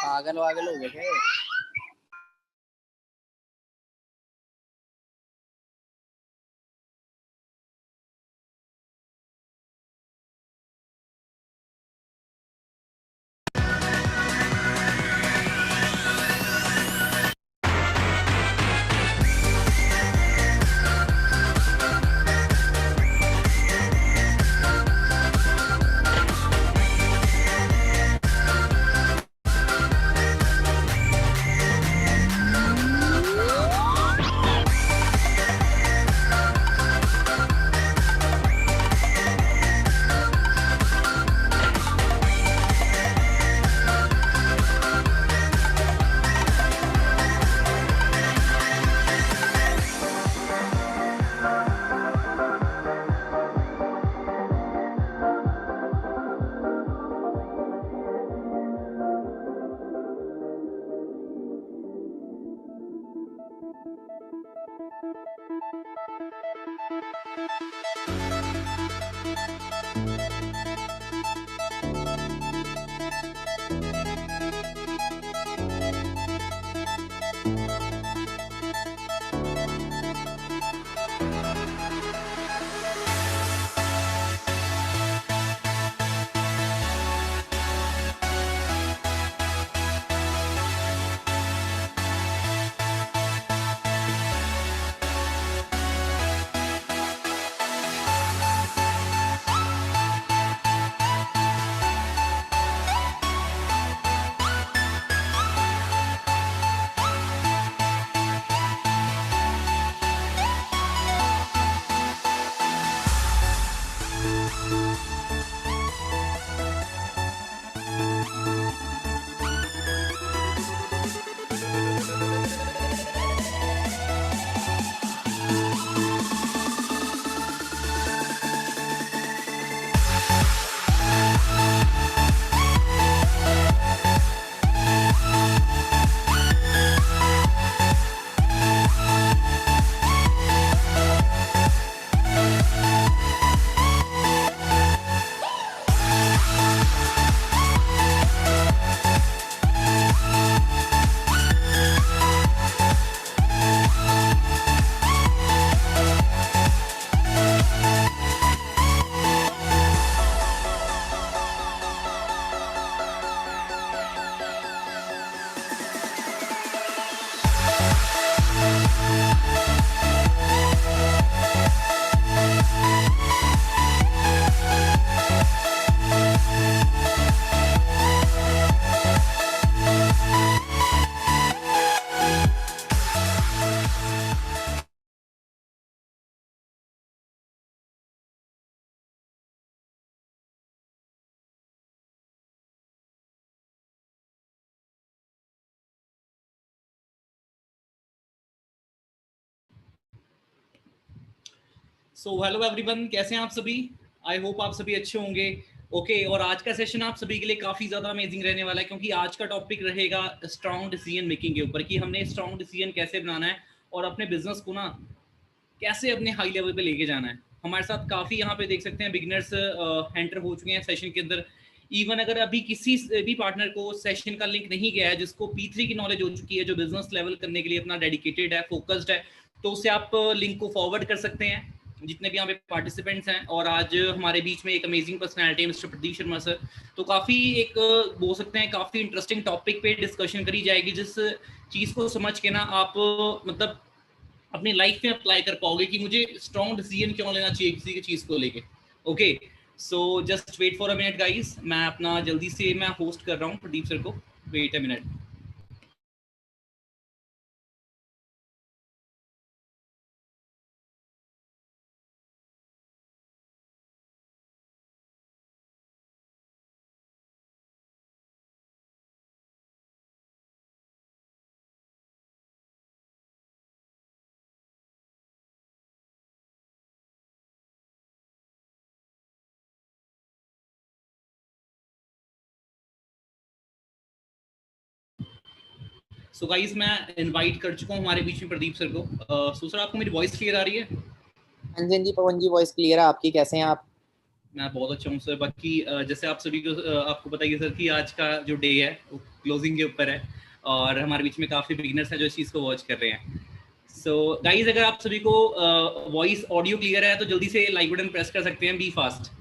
पागल वागल हो गए थे। सो हेलो एवरीवन, कैसे हैं आप सभी? आई होप आप सभी अच्छे होंगे। ओके और आज का सेशन आप सभी के लिए काफ़ी ज़्यादा अमेजिंग रहने वाला है, क्योंकि आज का टॉपिक रहेगा स्ट्रॉन्ग डिसीजन मेकिंग के ऊपर कि हमने स्ट्रॉन्ग डिसीजन कैसे बनाना है और अपने बिजनेस को ना कैसे अपने हाई लेवल पे लेके जाना है। हमारे साथ काफ़ी यहाँ पे देख सकते हैं बिगिनर्स एंटर हो चुके हैं सेशन के अंदर। इवन अगर अभी किसी भी पार्टनर को सेशन का लिंक नहीं गया है, जिसको P3 की नॉलेज हो चुकी है, जो बिजनेस लेवल करने के लिए अपना डेडिकेटेड है, फोकस्ड है, तो उससे आप लिंक को फॉरवर्ड कर सकते हैं, जितने भी यहाँ पे पार्टिसिपेंट्स हैं। और आज हमारे बीच में एक अमेजिंग पर्सनैलिटी है मिस्टर प्रदीप शर्मा सर। तो काफ़ी एक बोल सकते हैं काफ़ी इंटरेस्टिंग टॉपिक पे डिस्कशन करी जाएगी, जिस चीज़ को समझ के ना आप मतलब अपनी लाइफ में अप्लाई कर पाओगे कि मुझे स्ट्रॉन्ग डिसीजन क्यों लेना चाहिए किसी की चीज़ को लेके। Okay so just wait for a minute guys, मैं अपना जल्दी से मैं होस्ट कर रहा हूँ प्रदीप सर को। Wait a minute. So guys मैं इनवाइट कर चुका हूँ हमारे बीच में प्रदीप सर को। सो सर आपको मेरी वॉइस क्लियर आ रही है? हाँ जी, हाँ जी पवन जी, वॉइस क्लियर है आपकी। कैसे हैं आप? मैं बहुत अच्छा हूँ सर। बाकी जैसे आप सभी को आपको बताइए सर कि आज का जो डे है क्लोजिंग के ऊपर है और हमारे बीच में काफ़ी बिगिनर्स हैं जो इस चीज़ को वॉच कर रहे हैं। सो गाइज, अगर आप सभी को वॉइस ऑडियो क्लियर है तो जल्दी से लाइक बटन प्रेस कर सकते हैं, be fast.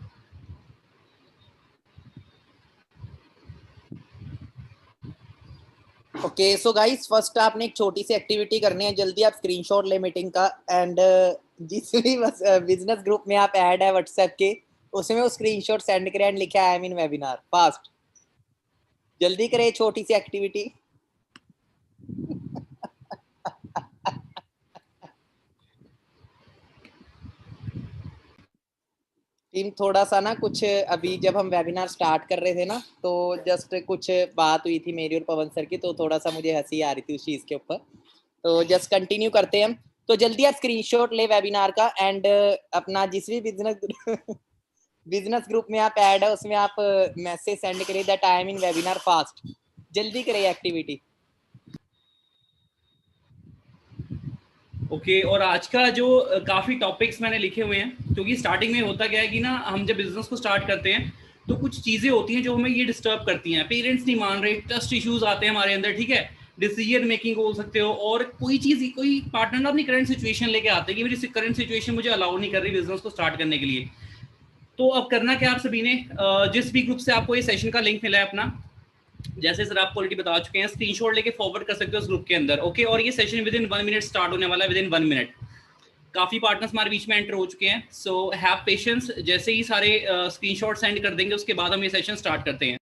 Okay so guys, first आपने एक छोटी सी एक्टिविटी करनी है, जल्दी आप स्क्रीनशॉट ले मीटिंग का एंड जिस भी बिजनेस ग्रुप में आप ऐड है व्हाट्सएप के, उसमें वो स्क्रीनशॉट सेंड करें एंड लिखे I am in webinar. Fast, जल्दी करें छोटी सी एक्टिविटी। टीम थोड़ा सा ना कुछ, अभी जब हम वेबिनार स्टार्ट कर रहे थे ना, तो जस्ट कुछ बात हुई थी मेरी और पवन सर की, तो थोड़ा सा मुझे हंसी आ रही थी उस चीज के ऊपर। तो जस्ट कंटिन्यू करते हैं हम। तो जल्दी आप स्क्रीनशॉट ले वेबिनार का एंड अपना जिस भी बिजनेस ग्रुप में आप ऐड है उसमें आप मैसेज सेंड करिए that I am in webinar. Fast, जल्दी करिए एक्टिविटी। ओके और आज का जो काफ़ी टॉपिक्स मैंने लिखे हुए हैं, क्योंकि स्टार्टिंग में होता क्या है कि ना हम जब बिजनेस को स्टार्ट करते हैं तो कुछ चीज़ें होती हैं जो हमें ये डिस्टर्ब करती हैं। पेरेंट्स नहीं मान रहे, ट्रस्ट इश्यूज आते हैं हमारे अंदर, ठीक है, डिसीजन मेकिंग बोल सकते हो, और कोई चीज़, कोई पार्टनर अपनी करंट सिचुएशन लेके आते हैं कि मेरी करंट सिचुएशन मुझे अलाउ नहीं कर रही बिजनेस को स्टार्ट करने के लिए। तो अब करना क्या, आप सभी ने जिस भी ग्रुप से आपको ये सेशन का लिंक मिला है अपना, जैसे सर आपको ऑलरेडी बता चुके हैं, स्क्रीनशॉट लेके फॉरवर्ड कर सकते हो उस ग्रुप के अंदर। ओके, और ये session with in 1 minute start होने वाला है, विद इन 1 मिनट। काफ़ी पार्टनर्स हमारे बीच में एंटर हो चुके हैं, सो हैव पेशेंस। जैसे ही सारे स्क्रीनशॉट सेंड कर देंगे उसके बाद हम ये सेशन स्टार्ट करते हैं।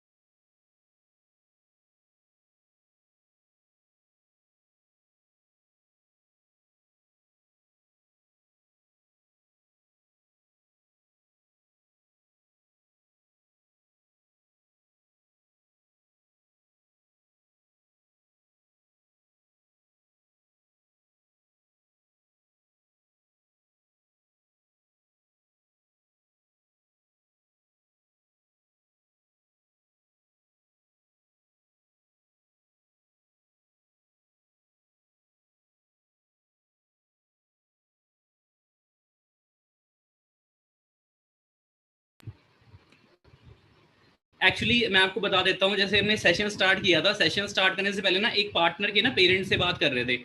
एक्चुअली मैं आपको बता देता हूँ, जैसे हमने सेशन स्टार्ट किया था, सेशन स्टार्ट करने से पहले ना एक पार्टनर के ना पेरेंट्स से बात कर रहे थे,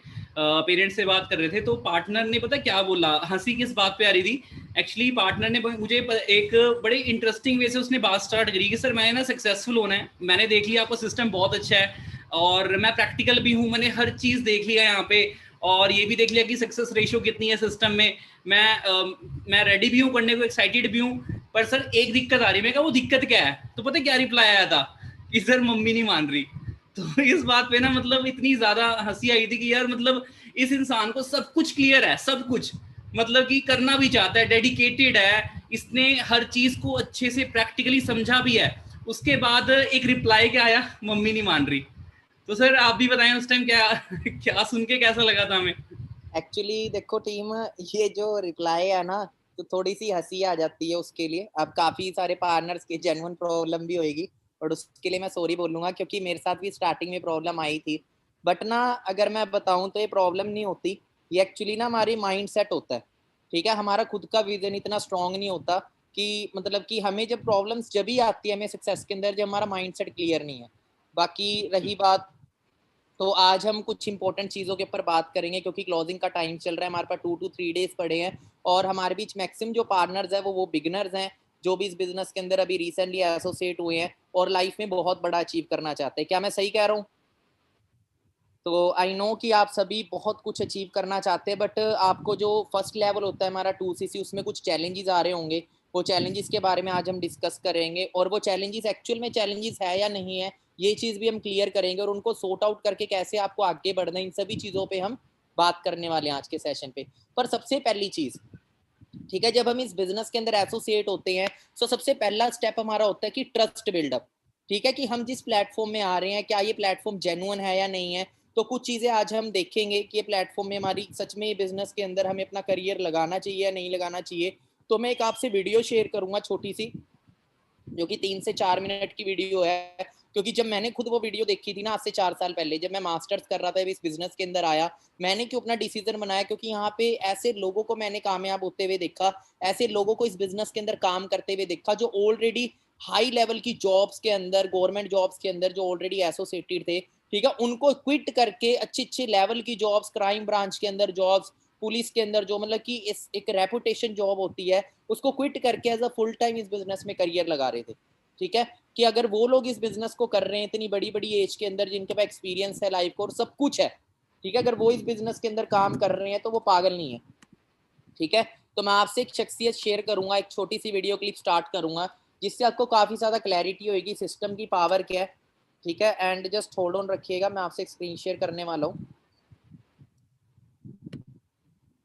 पेरेंट्स से बात कर रहे थे, तो पार्टनर ने पता क्या बोला, हंसी किस बात पे आ रही थी। एक्चुअली पार्टनर ने मुझे एक बड़े इंटरेस्टिंग वे से उसने बात स्टार्ट करी कि सर मैंने ना सक्सेसफुल होना है, मैंने देख लिया आपका सिस्टम बहुत अच्छा है और मैं प्रैक्टिकल भी हूँ, मैंने हर चीज़ देख लिया यहाँ पे, और ये भी देख लिया कि सक्सेस रेशियो कितनी है सिस्टम में, मैं रेडी भी हूँ करने को, एक्साइटेड भी हूँ, पर सर एक दिक्कत आ रही है। मैं कहा वो दिक्कत क्या है, तो पता क्या रिप्लाई आया था कि सर मम्मी नहीं मान रही। तो इस बात पे ना मतलब इतनी ज्यादा हंसी आई थी कि यार मतलब इस इंसान को सब कुछ क्लियर है, सब कुछ, मतलब कि करना भी चाहता है, डेडिकेटेड है, इसने हर चीज को अच्छे से प्रैक्टिकली समझा भी है, उसके बाद एक रिप्लाई क्या आया, मम्मी नहीं मान रही। तो सर आप भी बताएं उस टाइम क्या क्या सुन के कैसा लगा था हमें। एक्चुअली देखो टीम, ये जो रिप्लाई है ना, तो थोड़ी सी हंसी आ जाती है उसके लिए। अब काफी सारे पार्टनर्स की जेन्युइन प्रॉब्लम भी होगी और उसके लिए मैं सॉरी बोलूंगा, क्योंकि मेरे साथ भी स्टार्टिंग में प्रॉब्लम आई थी। बट ना अगर मैं बताऊं तो ये प्रॉब्लम नहीं होती, ये एक्चुअली ना हमारी माइंड सेट होता है। ठीक है, हमारा खुद का विजन इतना स्ट्रांग नहीं होता कि मतलब कि हमें जब प्रॉब्लम्स जब ही आती है हमें सक्सेस के अंदर, जब हमारा माइंड सेट क्लियर नहीं है। बाकी रही बात, तो आज हम कुछ इंपॉर्टेंट चीज़ों के ऊपर बात करेंगे, क्योंकि क्लोजिंग का टाइम चल रहा है, हमारे पास 2 to 3 डेज पड़े हैं और हमारे बीच मैक्सिमम जो पार्टनर्स हैं वो बिगिनर्स हैं, जो भी इस बिजनेस के अंदर अभी रिसेंटली एसोसिएट हुए हैं और लाइफ में बहुत बड़ा अचीव करना चाहते हैं। क्या मैं सही कह रहा हूँ? तो आई नो कि आप सभी बहुत कुछ अचीव करना चाहते हैं, बट आपको जो फर्स्ट लेवल होता है हमारा 2cc, उसमें कुछ चैलेंजेस आ रहे होंगे। वो चैलेंजेस के बारे में आज हम डिस्कस करेंगे, और वो चैलेंजेस एक्चुअल में चैलेंजेस है या नहीं है, ये चीज़ भी हम क्लियर करेंगे, और उनको सॉर्ट आउट करके कैसे आपको आगे बढ़ना है, इन सभी चीज़ों पे हम बात करने वाले हैं आज के सेशन पे। पर सबसे पहली चीज़, ठीक है, जब हम इस बिजनेस के अंदर एसोसिएट होते हैं तो सबसे पहला स्टेप हमारा होता है कि ट्रस्ट बिल्डअप। ठीक है, कि हम जिस प्लेटफॉर्म में आ रहे हैं, क्या ये प्लेटफॉर्म जेन्युइन है या नहीं है। तो कुछ चीज़ें आज हम देखेंगे कि ये प्लेटफॉर्म में हमारी सच में, ये बिजनेस के अंदर हमें अपना करियर लगाना चाहिए या नहीं लगाना चाहिए। तो मैं एक आपसे वीडियो शेयर करूंगा छोटी सी, जो कि 3 से 4 मिनट की वीडियो है, क्योंकि जब मैंने खुद वो वीडियो देखी थी ना आज से 4 साल पहले, जब मैं मास्टर्स कर रहा था, इस बिजनेस के अंदर आया, मैंने क्यों अपना डिसीजन बनाया, क्योंकि यहाँ पे ऐसे लोगों को मैंने कामयाब होते हुए देखा, ऐसे लोगों को इस बिजनेस के अंदर काम करते हुए देखा, जो ऑलरेडी हाई लेवल की जॉब्स के अंदर, गवर्नमेंट जॉब्स के अंदर जो ऑलरेडी एसोसिएटेड थे, ठीक है, उनको क्विट करके अच्छे अच्छे लेवल की जॉब्स, क्राइम ब्रांच के अंदर जॉब्स, पुलिस के अंदर जो मतलब कि इस एक रेपुटेशन जॉब होती है, उसको क्विट करके एज अ फुल टाइम इस बिजनेस में करियर लगा रहे थे। ठीक है, कि अगर वो लोग इस बिजनेस को कर रहे हैं इतनी बड़ी बड़ी एज के अंदर, जिनके पास एक्सपीरियंस है, लाइफ कोर्स सब कुछ है, ठीक है, अगर वो इस बिजनेस के अंदर काम कर रहे हैं तो वो पागल नहीं है। ठीक है, तो मैं आपसे एक शख्सियत शेयर करूंगा, एक छोटी सी वीडियो क्लिप स्टार्ट करूंगा, जिससे आपको काफी ज्यादा क्लैरिटी होगी सिस्टम की पावर क्या है। ठीक है, एंड जस्ट होल्ड ऑन रखिएगा, मैं आपसे एक स्क्रीन शेयर करने वाला हूँ।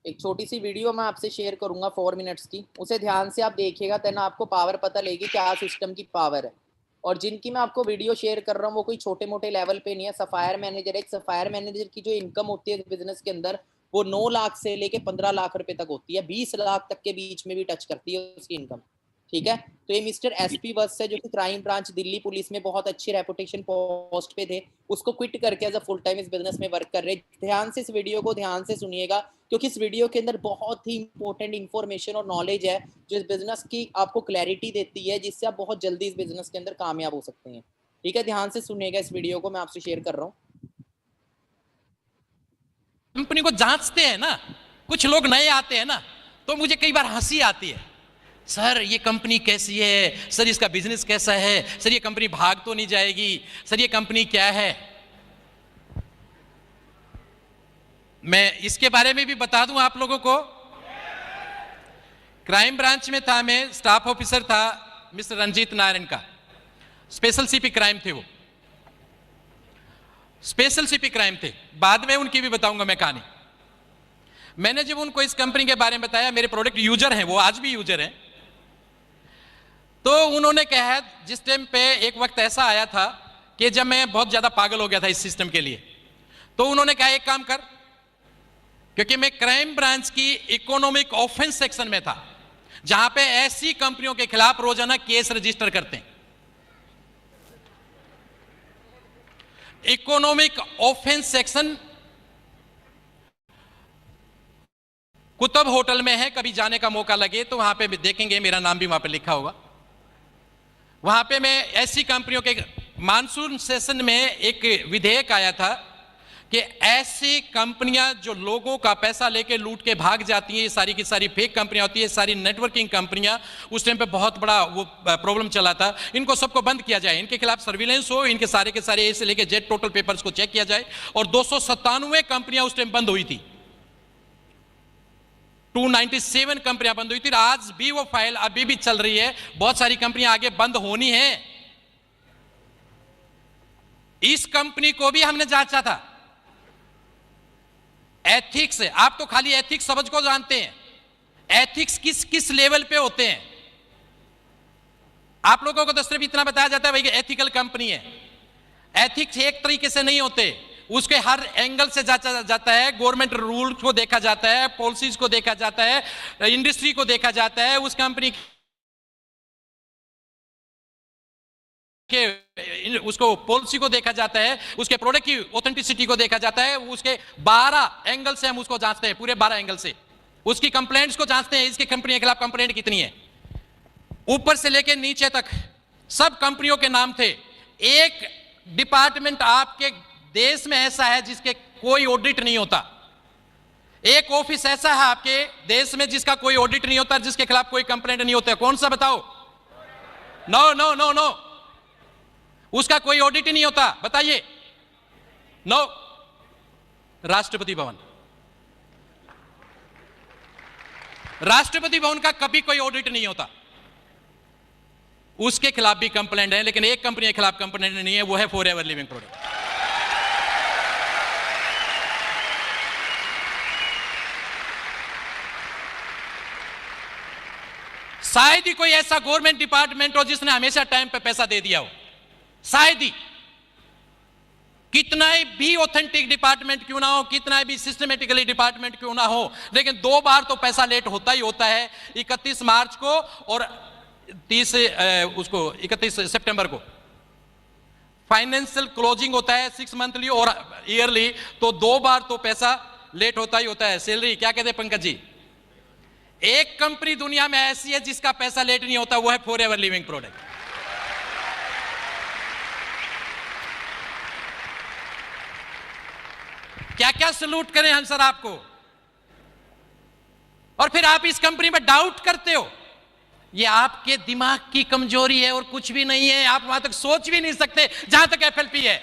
एक छोटी सी वीडियो मैं आपसे शेयर करूंगा 4 मिनट्स की, उसे ध्यान से आप देखिएगा, तब आपको पावर पता लगेगी क्या सिस्टम की पावर है। और जिनकी मैं आपको वीडियो शेयर कर रहा हूँ वो कोई छोटे मोटे लेवल पे नहीं है, सफायर मैनेजर। एक सफायर मैनेजर की जो इनकम होती है बिजनेस के अंदर, वो 9 लाख से लेके 15 लाख रुपए तक होती है, 20 लाख तक के बीच में भी टच करती है उसकी इनकम। ठीक है, तो ये मिस्टर एसपी वत्स है, जो कि क्राइम ब्रांच दिल्ली पुलिस में बहुत अच्छी रेपुटेशन पोस्ट पे थे, उसको क्विट करके एज अ फुल टाइम इस बिजनेस में वर्क कर रहे। ध्यान से इस वीडियो को ध्यान से सुनिएगा, क्योंकि इस वीडियो के अंदर बहुत ही इंपॉर्टेंट इन्फॉर्मेशन और नॉलेज है, जो इस बिजनेस की आपको क्लैरिटी देती है, जिससे आप बहुत जल्दी इस बिजनेस के अंदर कामयाब हो सकते हैं। ठीक है, ध्यान से सुनिएगा इस वीडियो को, मैं आपसे शेयर कर रहा हूँ। कंपनी को जांचते हैं ना, कुछ लोग नए आते हैं ना, तो मुझे कई बार हंसी आती है, सर ये कंपनी कैसी है, सर इसका बिजनेस कैसा है, सर ये कंपनी भाग तो नहीं जाएगी, सर ये कंपनी क्या है। मैं इसके बारे में भी बता दूं आप लोगों को। क्राइम ब्रांच में था, मैं स्टाफ ऑफिसर था मिस्टर रंजीत नारायण का, स्पेशल सीपी क्राइम थे वो, स्पेशल सीपी क्राइम थे। बाद में उनकी भी बताऊंगा मैं कहानी। मैंने जब उनको इस कंपनी के बारे में बताया, मेरे प्रोडक्ट यूजर हैं वो, आज भी यूजर हैं, तो उन्होंने कहा, जिस टाइम पे एक वक्त ऐसा आया था कि जब मैं बहुत ज्यादा पागल हो गया था इस सिस्टम के लिए, तो उन्होंने कहा एक काम कर, क्योंकि मैं क्राइम ब्रांच की इकोनॉमिक ऑफेंस सेक्शन में था, जहां पे ऐसी कंपनियों के खिलाफ रोजाना केस रजिस्टर करते हैं। Economic offence section Qutub hotel में है, कभी जाने का मौका लगे तो वहां पे देखेंगे, मेरा नाम भी वहां पे लिखा होगा। वहां पे मैं ऐसी कंपनियों के, मानसून सेशन में एक विधेयक आया था कि ऐसी कंपनियां जो लोगों का पैसा लेके लूट के भाग जाती हैं, ये सारी की सारी फेक कंपनियां होती है, सारी नेटवर्किंग कंपनियां, उस टाइम पे बहुत बड़ा वो प्रॉब्लम चला था, इनको सबको बंद किया जाए, इनके खिलाफ सर्विलेंस हो, इनके सारे के सारे ए से लेके जेड टोटल पेपर्स को चेक किया जाए। और 297 कंपनियां उस टाइम बंद हुई थी, 297 कंपनियां बंद हुई थी। आज भी वो फाइल अभी भी चल रही है, बहुत सारी कंपनियां आगे बंद होनी है। इस कंपनी को भी हमने जांचा था, एथिक्स, आप तो खाली एथिक्स समझ को जानते हैं, एथिक्स किस किस लेवल पे होते हैं। आप लोगों को तो सिर्फ इतना बताया जाता है भाई एथिकल कंपनी है, एथिक्स एक तरीके से नहीं होते, उसके हर एंगल से जांचा जाता है, गवर्नमेंट रूल को देखा जाता है, पॉलिसीज को देखा जाता है, इंडस्ट्री को देखा जाता है, उस कंपनी के उसको पॉलिसी को देखा जाता है, उसके प्रोडक्ट की ऑथेंटिसिटी को देखा जाता है, उसके 12 एंगल से हम उसको जांचते हैं, पूरे 12 एंगल से उसकी कंप्लेंट्स को जांचते हैं, इसकी कंपनी के खिलाफ कंप्लेंट कितनी है, ऊपर से लेकर नीचे तक सब कंपनियों के नाम थे। एक डिपार्टमेंट आपके देश में ऐसा है जिसके कोई ऑडिट नहीं होता, एक ऑफिस ऐसा है आपके देश में जिसका कोई ऑडिट नहीं होता, जिसके खिलाफ कोई कंप्लेंट नहीं होता, कौन सा बताओ? नो नो नो नो, उसका कोई ऑडिट ही नहीं होता, बताइए। नो, राष्ट्रपति भवन, राष्ट्रपति भवन का कभी कोई ऑडिट नहीं होता, उसके खिलाफ भी कंप्लेंट है, लेकिन एक कंपनी के खिलाफ कंप्लेंट नहीं है, वो है फॉरएवर लिविंग प्रोडक्ट। शायद ही कोई ऐसा गवर्नमेंट डिपार्टमेंट हो जिसने हमेशा टाइम पे पैसा दे दिया हो, शायद ही। कितना भी ऑथेंटिक डिपार्टमेंट क्यों ना हो, कितना भी सिस्टमेटिकली डिपार्टमेंट क्यों ना हो, लेकिन 2 बार तो पैसा लेट होता ही होता है, 31 मार्च को और 31 सितंबर को। फाइनेंशियल क्लोजिंग होता है 6 मंथली और ईयरली, तो 2 बार तो पैसा लेट होता ही होता है। सैलरी क्या कहते हैं पंकज जी? एक कंपनी दुनिया में ऐसी है जिसका पैसा लेट नहीं होता, वो है फॉरएवर लिविंग प्रोडक्ट। क्या क्या सलूट करें हम सर आपको, और फिर आप इस कंपनी में डाउट करते हो। ये आपके दिमाग की कमजोरी है और कुछ भी नहीं है। आप वहां तक सोच भी नहीं सकते जहां तक एफएलपी है।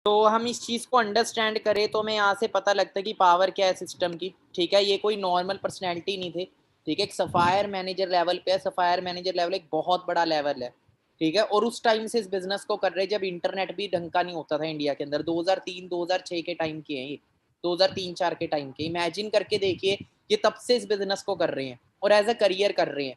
तो हम इस चीज़ को अंडरस्टैंड करें तो हमें यहाँ से पता लगता है कि पावर क्या है सिस्टम की। ठीक है, ये कोई नॉर्मल पर्सनैलिटी नहीं थे। ठीक है, एक सफायर मैनेजर लेवल पे है। सफायर मैनेजर लेवल एक बहुत बड़ा लेवल है। ठीक है, और उस टाइम से इस बिजनेस को कर रहे जब इंटरनेट भी ढंग का नहीं होता था इंडिया के अंदर। 2003-2006 के टाइम के हैं ये, 2003-4 के टाइम के। इमेजिन करके देखिए, ये तब से इस बिजनेस को कर रहे हैं और एज अ करियर कर रहे हैं।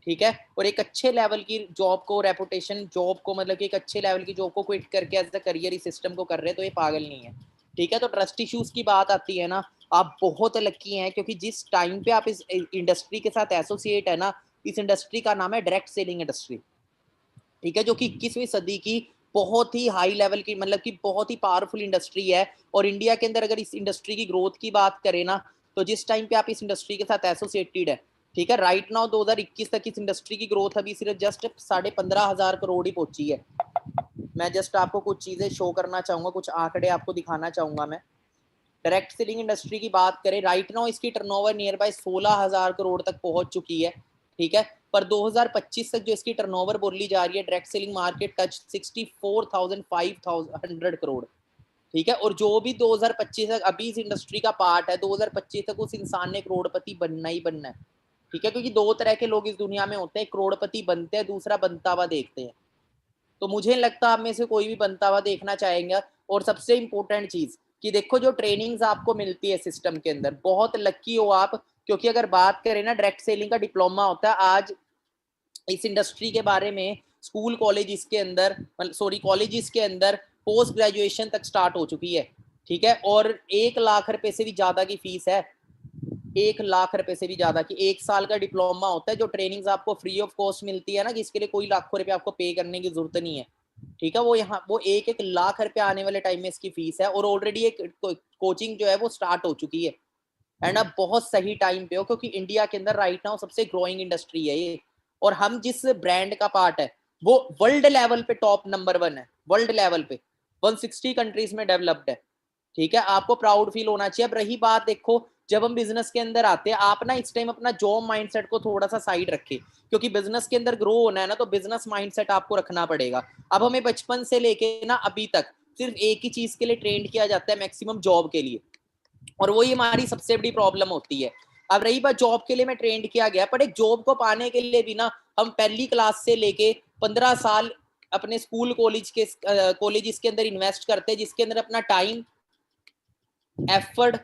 ठीक है, और एक अच्छे लेवल की जॉब को, रेपुटेशन जॉब को, मतलब कि एक अच्छे लेवल की जॉब को क्विट करके एज अ करियर इस सिस्टम को कर रहे हैं, तो ये पागल नहीं है। ठीक है, तो ट्रस्ट इश्यूज की बात आती है ना, आप बहुत लकी हैं क्योंकि जिस टाइम पे आप इस इंडस्ट्री के साथ एसोसिएट है ना, इस इंडस्ट्री का नाम है डायरेक्ट सेलिंग इंडस्ट्री। ठीक है, जो कि 21वीं सदी की बहुत ही हाई लेवल की, मतलब कि बहुत ही पावरफुल इंडस्ट्री है। और इंडिया के अंदर अगर इस इंडस्ट्री की ग्रोथ की बात करें ना, तो जिस टाइम पे आप इस इंडस्ट्री के साथ एसोसिएटेड है, ठीक है, राइट नाउ 2021 तक इस इंडस्ट्री की ग्रोथ अभी सिर्फ जस्ट 15,500 करोड़ ही पहुंची है। मैं जस्ट आपको कुछ चीजें शो करना चाहूंगा, कुछ आंकड़े आपको दिखाना चाहूंगा। मैं डायरेक्ट सेलिंग इंडस्ट्री की बात करें, राइट नाउ इसकी टर्नओवर नियर बाय 16,000 करोड़ तक पहुंच चुकी है। ठीक है, पर 2025 तक जो इसकी टर्नओवर बोली जा रही है, direct selling market touch 64,500 crore. ठीक है, और जो भी 2025 तक अभी इस इंडस्ट्री का पार्ट है, 2025 तक उस इंसान ने करोड़पति बनना ही बनना है। ठीक है, क्योंकि 2 तरह के लोग इस दुनिया में होते हैं, करोड़पति बनते हैं, दूसरा बनता हुआ देखते हैं। तो मुझे लगता है आप में से कोई भी बनता हुआ देखना चाहेंगे। और सबसे इंपॉर्टेंट चीज कि देखो, जो ट्रेनिंग्स आपको मिलती है सिस्टम के अंदर, बहुत लकी हो आप, क्योंकि अगर बात करें ना, डायरेक्ट सेलिंग का डिप्लोमा होता है आज इस इंडस्ट्री के बारे में स्कूल कॉलेज के अंदर, सॉरी कॉलेजेस के अंदर पोस्ट ग्रेजुएशन तक स्टार्ट हो चुकी है। ठीक है, और 1 लाख रुपए से भी ज्यादा की फीस है। 1 लाख रुपए से भी ज्यादा की 1 साल का डिप्लोमा होता है, जो ट्रेनिंग्स आपको फ्री ऑफ कॉस्ट मिलती है ना, जिसके लिए कोई लाखों रुपए आपको पे करने की जरूरत नहीं है। ठीक है, वो यहाँ वो 1-1 लाख रुपए आने वाले टाइम में इसकी फीस है, और ऑलरेडी एक कोचिंग जो है वो स्टार्ट हो चुकी है। एंड अब बहुत सही टाइम पे हो, क्योंकि इंडिया के अंदर राइट नाउ सबसे ग्रोइंग इंडस्ट्री है ये। और हम जिस ब्रांड का पार्ट है वो वर्ल्ड लेवल पे टॉप नंबर 1 है, वर्ल्ड लेवल पे 160 कंट्रीज में डेवलप्ड है। ठीक है, आपको प्राउड फील होना चाहिए। अब रही बात, देखो जब हम बिजनेस के अंदर आते हैं, आप ना इस टाइम अपना जॉब माइंडसेट को थोड़ा सा साइड रखें, क्योंकि बिजनेस के अंदर ग्रो होना है ना, तो बिजनेस माइंडसेट आपको रखना पड़ेगा। अब हमें बचपन से लेके ना अभी तक सिर्फ एक ही चीज के लिए ट्रेंड किया जाता है, मैक्सिमम जॉब के लिए, और वही हमारी सबसे बड़ी प्रॉब्लम होती है। अब रही बात, जॉब के लिए मैं ट्रेंड किया गया, पर एक जॉब को पाने के लिए भी ना हम पहली क्लास से लेके 15 साल अपने स्कूल कॉलेज के अंदर इन्वेस्ट करते हैं, जिसके अंदर अपना टाइम, एफर्ट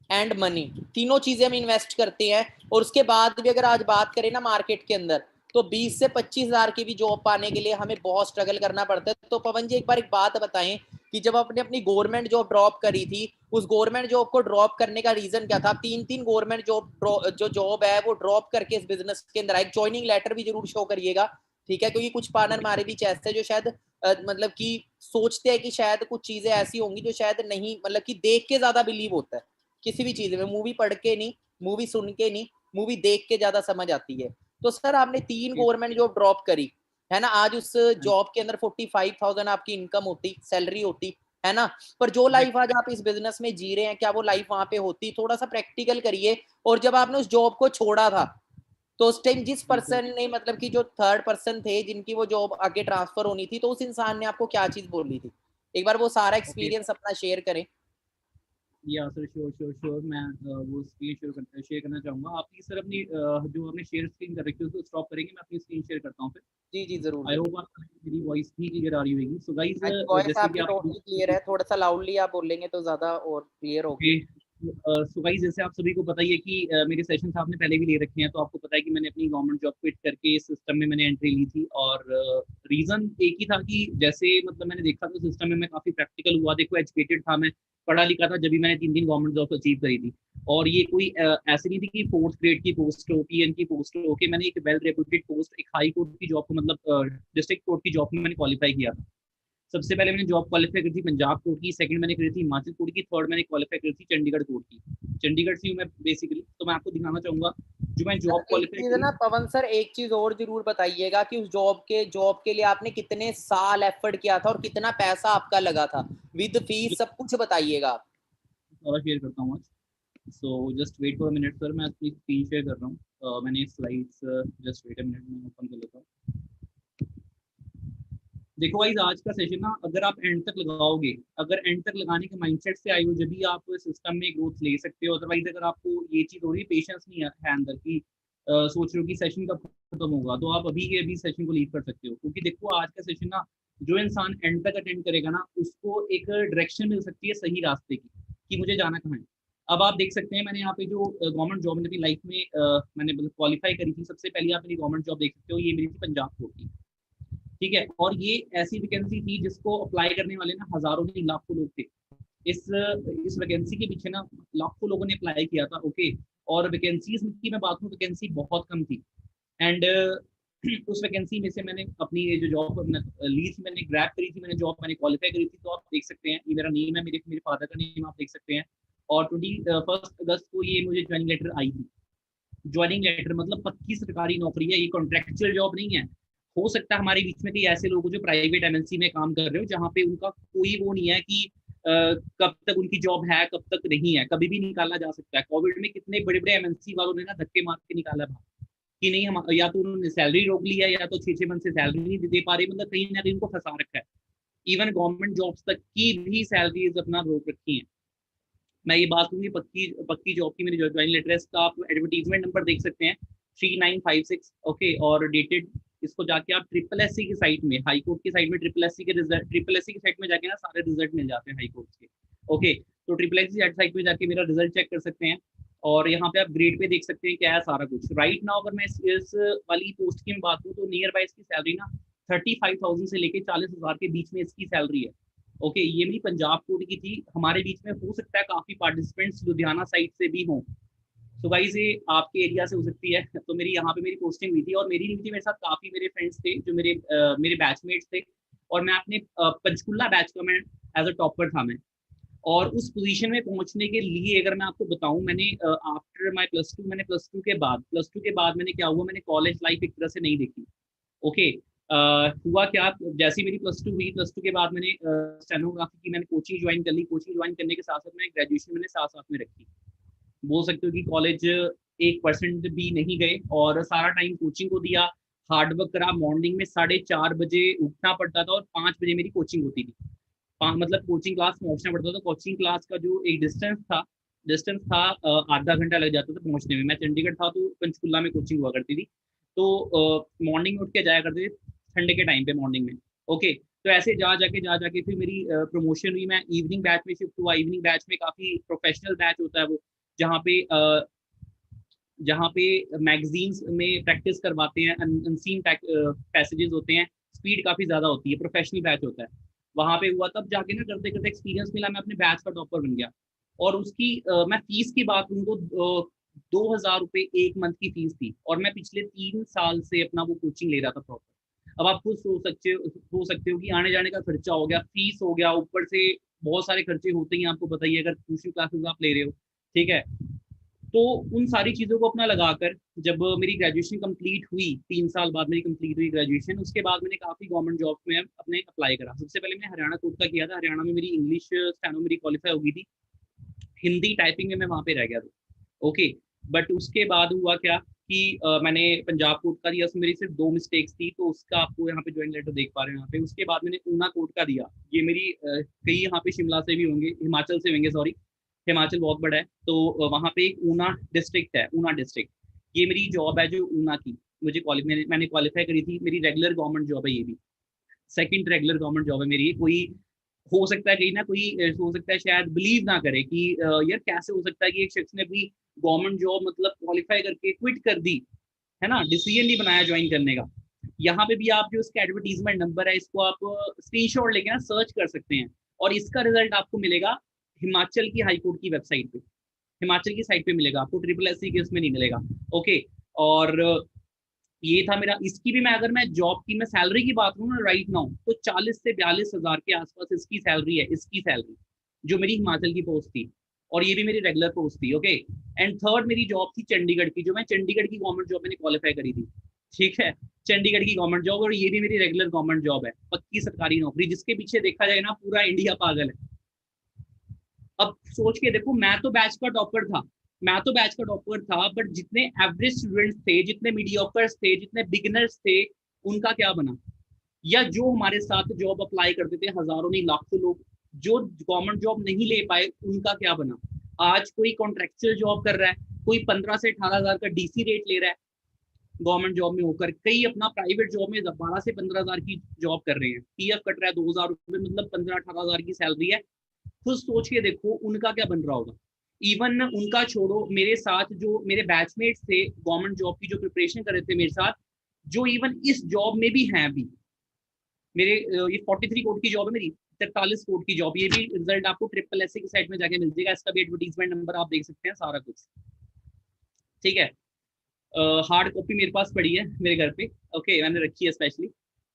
एंड मनी, तीनों चीजें हम इन्वेस्ट करते हैं। और उसके बाद भी अगर आज बात करें ना मार्केट के अंदर, तो 20 से 25,000 की भी जॉब पाने के लिए हमें बहुत स्ट्रगल करना पड़ता है। तो पवन जी, एक बार एक बात बताएं कि जब आपने अपनी गवर्नमेंट जॉब ड्रॉप करी थी, उस गवर्नमेंट जॉब को ड्रॉप करने का रीजन क्या था? 3-3 गवर्नमेंट जॉब है वो ड्रॉप करके इस बिजनेस के अंदर आए। ज्वाइनिंग लेटर भी जरूर शो करिएगा। ठीक है, क्योंकि कुछ पार्टनर हमारे बीच ऐसे हैं जो शायद मतलब कि सोचते हैं कि शायद कुछ चीजें ऐसी होंगी जो शायद नहीं, मतलब कि देख के ज्यादा बिलीव होता है किसी भी चीज में, मूवी पढ़ के नहीं, मूवी सुन के नहीं, मूवी देख के ज्यादा समझ आती है। तो सर आपने 3 गवर्नमेंट जॉब ड्रॉप करी है ना, आज उस जॉब के अंदर 45,000 आपकी इनकम होती, सैलरी होती है ना, पर जो लाइफ आज आप इस बिजनेस में जी रहे हैं, क्या वो लाइफ वहां पे होती? थोड़ा सा प्रैक्टिकल करिए। और जब आपने उस जॉब को छोड़ा था, तो उस टाइम जिस पर्सन ने, मतलब कि जो थर्ड पर्सन थे जिनकी वो जॉब आगे ट्रांसफर होनी थी, तो उस इंसान ने आपको क्या चीज बोली थी? एक बार वो सारा एक्सपीरियंस अपना शेयर करें। या सर, श्योर मैं वो स्क्रीन शेयर करना चाहूँगा। आप प्लीज सर अपनी जो हमने शेयर स्क्रीन कर रखी है उसको स्टॉप करेंगे, मैं अपनी स्क्रीन शेयर करता हूँ फिर। जी जी जरूर। आई होप आप मेरी वॉइस भी क्लियर आ रही होगी। सो गाइस, वॉइस जैसे कि आपकी आप टोटली क्लियर है, थोड़ा सा लाउडली आप बोलेंगे तो ज्यादा और क्लियर होगी। सो गाइस, जैसे आप सभी को पता ही है कि मेरे सेशंस आपने पहले भी ले रखे हैं, तो आपको पता है कि मैंने अपनी गवर्नमेंट जॉब क्विट करके इस सिस्टम में मैंने एंट्री ली थी। और रीज़न एक ही था कि जैसे मतलब मैंने देखा था सिस्टम में मैं काफ़ी प्रैक्टिकल हुआ। देखो, एजुकेटेड था मैं, पढ़ा लिखा था जब भी मैंने 3 गवर्नमेंट जॉब अचीव करी थी। और ये कोई ऐसी नहीं थी कि 4th ग्रेड की पोस्ट हो, पीएन की पोस्ट हो, कि मैंने एक वेल रेप्यूटेड पोस्ट, एक हाई कोर्ट की जॉब को, मतलब डिस्ट्रिक्ट कोर्ट की जॉब में मैंने क्वालिफाई किया था। सबसे पहले मैंने जॉब क्वालिफाई करी थी पंजाब कोर्ट की, सेकंड मैंने करी थी हिमाचल कोर्ट की, थर्ड मैंने क्वालिफाई करी थी चंडीगढ़ कोर्ट की। चंडीगढ़ से हूँ मैं बेसिकली, तो मैं आपको दिखाना चाहूंगा जो मैं जॉब एक क्वालिफाई चीज करी। ना पवन सर, एक चीज और जरूर बताइएगा कि उस जॉब के लिए आपने कितने साल एफर्ट किया था और कितना पैसा आपका लगा था, विद फीस सब कुछ बताइएगा। सारा शेयर करता हूँ आज। So just wait for a minute sir, मैं अपनी स्क्रीन शेयर कर रहा हूँ। मैंने slides, just wait a minute में ओपन कर लेता हूँ। देखो गाइस, आज का सेशन ना अगर आप एंड तक लगाओगे, अगर एंड तक लगाने के माइंडसेट से आई हो, जब भी आप सिस्टम में ग्रोथ ले सकते हो। अदरवाइज अगर आपको ये चीज हो रही है, पेशेंस नहीं है अंदर की, सोच रहे हो कि सेशन कब खत्म होगा, तो आप अभी के अभी सेशन को लीव कर सकते हो। क्योंकि देखो आज का सेशन ना, जो इंसान एंड तक अटेंड करेगा ना, उसको एक डायरेक्शन मिल सकती है सही रास्ते की, कि मुझे जाना कहाँ है। अब आप देख सकते हैं, मैंने यहाँ पे जो गवर्नमेंट जॉब मेरी लाइफ में मैंने मतलब क्वालिफाई करी थी, सबसे पहले आप मेरी गवर्नमेंट जॉब देख सकते हो, ये मेरी थी पंजाब कोर्ट की। ठीक है, और ये ऐसी वैकेंसी थी जिसको अप्लाई करने वाले ना हजारों नहीं लाखों लोग थे। इस वैकेंसी के पीछे ना लाखों लोगों ने अप्लाई किया था। ओके, और वैकेंसीज की मैं बात करूँ, वैकेंसी बहुत कम थी। एंड उस वैकेंसी में से मैंने अपनी जो जॉब ली थी, मैंने ग्रैब करी थी, मैंने जॉब मैंने क्वालिफाई करी थी। तो आप देख सकते हैं, ये मेरा नेम है, मेरे फादर का नेम आप देख सकते हैं। और 21 अगस्त को ये मुझे ज्वाइनिंग लेटर आई थी। ज्वाइनिंग लेटर मतलब पक्की सरकारी नौकरी है, ये कॉन्ट्रेक्चुअल जॉब नहीं है। हो सकता है हमारे बीच में कई ऐसे लोग जो प्राइवेट एमएनसी में काम कर रहे हो, जहाँ पे उनका कोई वो नहीं है कि कब तक उनकी जॉब है कब तक नहीं है, कभी भी निकाला जा सकता है। कोविड में कितने बड़े बड़े एमएनसी वालों ने ना धक्के मार के निकाला बाहर, कि नहीं हम, या तो उन्होंने सैलरी रोक ली है, या तो 6-6 मंथ से सैलरी नहीं दे पा रही, मतलब कहीं ना कहीं उनको फंसा रखा है। इवन गवर्नमेंट जॉब्स तक की भी सैलरीज अपना रोक रखी है। मैं ये बात करूंगी पक्की पक्की जॉब की, मेरी ज्वाइनिंग लेटर है, इसका आप एडवर्टीजमेंट नंबर देख सकते हैं 3956। ओके, और डेटेड, इसको जाके आप SSC की साइट में, हाई कोर्ट की साइट में SSC के रिजल्ट, SSC की साइट में जाके ना सारे रिजल्ट मिल जाते हैं हाई कोर्ट के। ओके, तो SSC साइट में जाके मेरा रिजल्ट चेक कर सकते हैं, और यहाँ पे आप ग्रेड पे देख सकते हैं क्या है सारा कुछ। राइट नाउ अगर मैं इस वाली पोस्ट की बात करूँ, तो नियर बाय इसकी सैलरी ना 35,000 से लेके 40,000 के बीच में इसकी सैलरी है। ओके, ये मेरी पंजाब कोर्ट की थी। हमारे बीच में हो सकता है काफी पार्टिसिपेंट्स लुधियाना साइड से भी हों, तो गाइस ये आपके एरिया से हो सकती है। तो मेरी यहाँ पे मेरी पोस्टिंग हुई थी, और मेरी नहीं थी, मेरे साथ काफी मेरे फ्रेंड्स थे जो मेरे बैचमेट्स थे। और मैं अपने पंचकुला बैच का मैं एज अ टॉपर था मैं। और उस पोजीशन में पहुंचने के लिए अगर मैं आपको बताऊं, मैंने आफ्टर माय +2, मैंने +2 के बाद मैंने क्या हुआ, मैंने कॉलेज लाइफ एक तरह से नहीं देखी। ओके, हुआ क्या, जैसी मेरी +2 हुई, +2 के बाद मैंने स्टेनोग्राफी की, मैंने कोचिंग ज्वाइन कर ली। कोचिंग ज्वाइन करने के साथ साथ मैंने ग्रेजुएशन मैंने साथ साथ में रखी। बोल सकते हो कि कॉलेज 1% भी नहीं गए, और सारा टाइम कोचिंग को दिया, हार्डवर्क करा। मॉर्निंग में 4:30 बजे उठना पड़ता था, और 5 बजे मेरी कोचिंग होती थी। मतलब कोचिंग क्लास पहुंचना पड़ता था। कोचिंग क्लास का जो एक डिस्टेंस था आधा घंटा लग जाता था पहुंचने में। मैं चंडीगढ़ था, तो पंचकुला में कोचिंग हुआ करती थी। तो मॉर्निंग में उठ के जाया करते थे ठंडे के टाइम पे मॉर्निंग में। ओके, तो ऐसे जा जाके फिर मेरी प्रमोशन हुई, मैं इवनिंग बैच में शिफ्ट हुआ। इवनिंग बैच में काफी प्रोफेशनल बैच होता है वो, जहाँ पे मैगजीन्स में प्रैक्टिस करवाते हैं, अनसीन पैसेजेस होते हैं, स्पीड काफी ज्यादा होती है, प्रोफेशनल बैच होता है। वहां पे हुआ, तब जाके ना करते करते एक्सपीरियंस मिला, मैं अपने बैच का टॉपर बन गया। और उसकी मैं फीस की बात करूँ तो 2,000 रुपये 1 मंथ की फीस थी, और मैं पिछले 3 साल से अपना वो कोचिंग ले रहा था प्रॉपर। अब आप खुद सोच सकते हो कि आने जाने का खर्चा हो गया, फीस हो गया, ऊपर से बहुत सारे खर्चे होते हैं, आपको बताइए अगर ट्यूशन क्लासेस आप ले रहे हो। ठीक है, तो उन सारी चीज़ों को अपना लगाकर जब मेरी ग्रेजुएशन कंप्लीट हुई, 3 साल बाद मेरी कंप्लीट हुई ग्रेजुएशन, उसके बाद मैंने काफ़ी गवर्नमेंट जॉब में अपने अप्लाई करा। सबसे पहले मैंने हरियाणा कोर्ट का किया था। हरियाणा में मेरी इंग्लिश स्टेनो मेरी क्वालिफाई हो गई थी, हिंदी टाइपिंग में मैं वहाँ पे रह गया था। ओके, बट उसके बाद हुआ क्या कि मैंने पंजाब कोर्ट का दिया, उसमें मेरी सिर्फ 2 मिस्टेक्स थी, तो उसका आपको यहाँ पे ज्वाइन लेटर देख पा रहे हैं यहाँ पे। उसके बाद मैंने ऊना कोर्ट का दिया। ये मेरी कई यहाँ पे शिमला से भी होंगे, हिमाचल से होंगे, सॉरी, हिमाचल बहुत बड़ा है, तो वहाँ पे एक ऊना डिस्ट्रिक्ट है, ऊना डिस्ट्रिक्ट। ये मेरी जॉब है जो ऊना की, मैंने क्वालिफाई करी थी, मेरी रेगुलर गवर्नमेंट जॉब है ये भी, सेकंड रेगुलर गवर्नमेंट जॉब है मेरी। कोई हो सकता है कहीं ना कोई हो सकता है शायद बिलीव ना करे कि यार कैसे हो सकता है कि एक शख्स ने अपनी गवर्नमेंट जॉब मतलब क्वालिफाई करके क्विट कर दी, है ना, डिसीजन नहीं बनाया ज्वाइन करने का। यहाँ पे भी आप जो इसका एडवर्टीजमेंट नंबर है, इसको आप स्क्रीनशॉट लेके ना सर्च कर सकते हैं, और इसका रिजल्ट आपको मिलेगा हिमाचल की हाई कोर्ट की वेबसाइट पे, हिमाचल की साइट पे मिलेगा आपको, SSC के उसमें नहीं मिलेगा। ओके, और ये था मेरा। इसकी भी मैं, अगर मैं जॉब की मैं सैलरी की बात करूँ ना राइट नाउ, तो 40 से 42 हजार के आसपास इसकी सैलरी है, इसकी सैलरी जो मेरी हिमाचल की पोस्ट थी, और ये भी मेरी रेगुलर पोस्ट थी। ओके, एंड थर्ड मेरी जॉब थी चंडीगढ़ की, जो मैं चंडीगढ़ की गवर्नमेंट जॉब मैंने क्वालिफाई करी थी, ठीक है, चंडीगढ़ की गवर्नमेंट जॉब, और ये भी मेरी रेगुलर गवर्नमेंट जॉब है, पक्की सरकारी नौकरी, जिसके पीछे देखा जाए ना पूरा इंडिया पागल है। अब सोच के देखो, मैं तो बैच का टॉपर था, बट जितने एवरेज स्टूडेंट्स थे, जितने मीडियोकर्स थे, जितने बिगिनर्स थे, उनका क्या बना? या जो हमारे साथ जॉब अप्लाई करते थे हजारों नहीं लाखों लोग, जो गवर्नमेंट जॉब नहीं ले पाए, उनका क्या बना? आज कोई कॉन्ट्रेक्चुअल जॉब कर रहा है, कोई 15 से 18 हजार का DC रेट ले रहा है गवर्नमेंट जॉब में होकर, कई अपना प्राइवेट जॉब में 12 से 15 हजार की जॉब कर रहे हैं, PF कट रहा है 2000 रुपये, मतलब 15-18 हजार की सैलरी है। खुद सोच के देखो उनका क्या बन रहा होगा। इवन उनका छोड़ो, मेरे साथ जो मेरे बैचमेट्स थे गवर्नमेंट जॉब की, जो प्रिपरेशन कर रहे थे मेरे साथ, जो इवन इस जॉब में भी हैं अभी, मेरे ये 43 कोड की जॉब है मेरी, 43 कोड की जॉब, ये भी रिजल्ट आपको SSC की साइट में जाके मिल जाएगा, इसका भी एडवर्टीजमेंट नंबर आप देख सकते हैं, सारा कुछ ठीक है। हार्ड कॉपी मेरे पास पड़ी है मेरे घर पे, ओके, मैंने रखी है स्पेशली,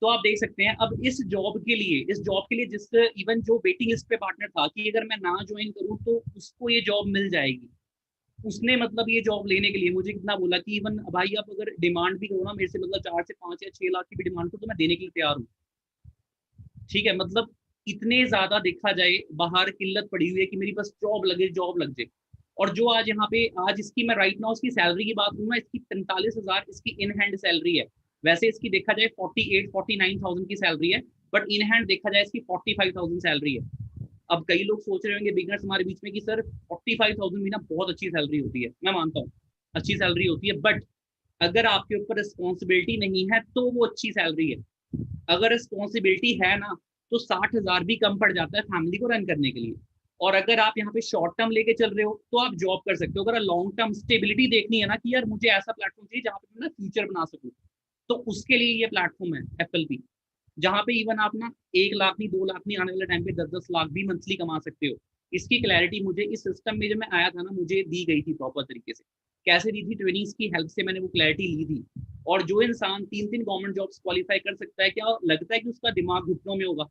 तो आप देख सकते हैं। अब इस जॉब के लिए जिस इवन जो वेटिंग लिस्ट पे पार्टनर था कि अगर मैं ना ज्वाइन करूं तो उसको ये जॉब मिल जाएगी, उसने मतलब ये जॉब लेने के लिए मुझे कितना बोला कि इवन भाई आप अगर डिमांड भी करो ना मेरे से, मतलब 4 से 5 या 6 लाख की भी डिमांड करो तो मैं देने के लिए तैयार हूँ, ठीक है। मतलब इतने ज्यादा देखा जाए बाहर किल्लत पड़ी हुई है कि मेरी बस जॉब लग जाए। और जो आज यहाँ पे, आज इसकी मैं राइट नाउ इसकी सैलरी की बात करूँ ना, इसकी 45,000 इसकी इन हैंड सैलरी है। वैसे इसकी देखा जाए 48-49,000 की सैलरी है, बट इन हैंड देखा जाए इसकी 45,000 सैलरी है। अब कई लोग सोच रहे होंगे बिगनर्स हमारे बीच में कि सर 45,000 भी ना बहुत अच्छी सैलरी होती है, मैं मानता हूँ अच्छी सैलरी होती है, बट अगर आपके ऊपर रिस्पॉन्सिबिलिटी नहीं है तो वो अच्छी सैलरी है। अगर रिस्पॉन्सिबिलिटी है ना तो 60,000 भी कम पड़ जाता है फैमिली को रन करने के लिए। और अगर आप यहाँ पे शॉर्ट टर्म लेके चल रहे हो तो आप जॉब कर सकते हो। अगर लॉन्ग टर्म स्टेबिलिटी देखनी है ना कि यार मुझे ऐसा प्लेटफॉर्म चाहिए जहाँ पे मैं ना फ्यूचर बना सकूँ, तो उसके लिए ये प्लेटफॉर्म है FLP, जहाँ पे इवन आप ना 1 लाख नहीं 2 लाख नहीं, आने वाले टाइम पे 10-10 लाख भी मंथली कमा सकते हो। इसकी क्लैरिटी मुझे इस सिस्टम में जब मैं आया था ना मुझे दी गई थी प्रॉपर तरीके से। कैसे दी थी? ट्रेनिंग्स की हेल्प से मैंने वो क्लैरिटी ली थी। और जो इंसान 3-3 गवर्नमेंट जॉब्स क्वालिफाई कर सकता है, क्या लगता है कि उसका दिमाग घुटनों में होगा?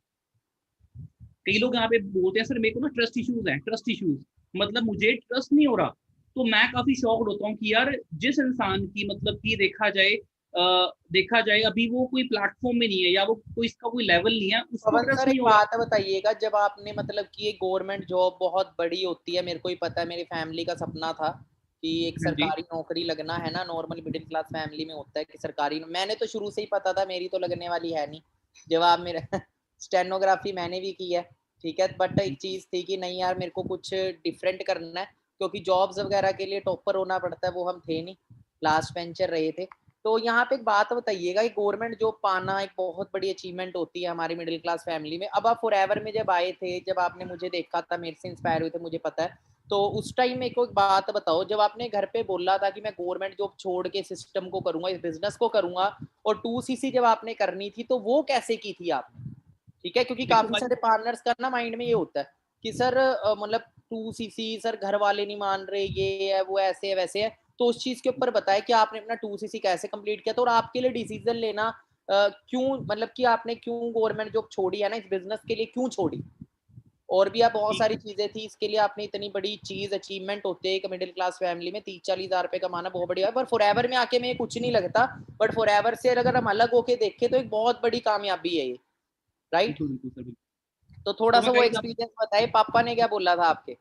कई लोग यहाँ पे बोलते हैं सर मेरे को ना ट्रस्ट इश्यूज है, ट्रस्ट इश्यूज मतलब मुझे ट्रस्ट नहीं हो रहा। तो मैं काफी शॉक्ड होता हूँ कि यार जिस इंसान की मतलब कि देखा जाए अभी वो कोई प्लेटफॉर्म में नहीं है या वो कोई इसका कोई लेवल नहीं है, उसको पवन ट्रस्ट सर नहीं एक हो रहा। बात बताइएगा, जब आपने मतलब कि ये गवर्नमेंट जॉब बहुत बड़ी होती है, मेरे को ही पता है, मेरी फैमिली का सपना था कि एक हाँ जी, सरकारी नौकरी लगना है ना, नॉर्मल मिडिल क्लास फैमिली में होता है कि सरकारी, मैंने तो शुरू से ही पता था मेरी तो लगने वाली है नहीं। जब आप मेरे स्टेनोग्राफी मैंने भी की है, ठीक है, बट एक चीज थी कि नहीं यार मेरे को कुछ डिफरेंट करना है, क्योंकि जॉब्स वगैरह के लिए टॉपर होना पड़ता है, वो हम थे नहीं, लास्ट बेंचर रहे थे। तो यहाँ पे एक बात बताइएगा, गवर्नमेंट जॉब पाना एक बहुत बड़ी अचीवमेंट होती है हमारी मिडिल क्लास फैमिली में। अब आप फॉरएवर में जब आए थे, जब आपने मुझे देखा था, मेरे से इंस्पायर हुए थे, मुझे पता है, तो उस टाइम मेरे को एक बात बताओ, जब आपने घर पे बोला था कि मैं गवर्नमेंट जॉब छोड़ के सिस्टम को करूंगा, इस बिजनेस को करूंगा, और 2CC जब आपने करनी थी तो वो कैसे की थी आपने? ठीक है, क्योंकि देखो काफी भाई, सारे पार्टनर्स का ना माइंड में ये होता है कि सर मतलब 2CC सर घर वाले नहीं मान रहे, ये है वो ऐसे है वैसे है। तो उस चीज के ऊपर बताया कि आपने अपना 2CC कैसे कंप्लीट किया था, और आपके लिए डिसीजन लेना क्यों, मतलब कि आपने क्यों गवर्नमेंट जॉब छोड़ी है ना, इस बिजनेस के लिए क्यों छोड़ी? और भी आप बहुत ठीक सारी चीजें थी इसके लिए, आपने इतनी बड़ी चीज अचीवमेंट होते है एक मिडिल क्लास फैमिली में 30-40 हजार रुपए कमाना बहुत बढ़िया है, पर फॉरएवर में आके में कुछ नहीं लगता, बट फॉरएवर से अगर हम अलग होके देखें तो एक बहुत बड़ी कामयाबी है ये, राइट? बिल्कुल बिल्कुल सर, बिल्कुल। तो थोड़ा तो सा मैं वो गाइस आप एक्सपीरियंस बताइए, पापा ने क्या बोला था आपके?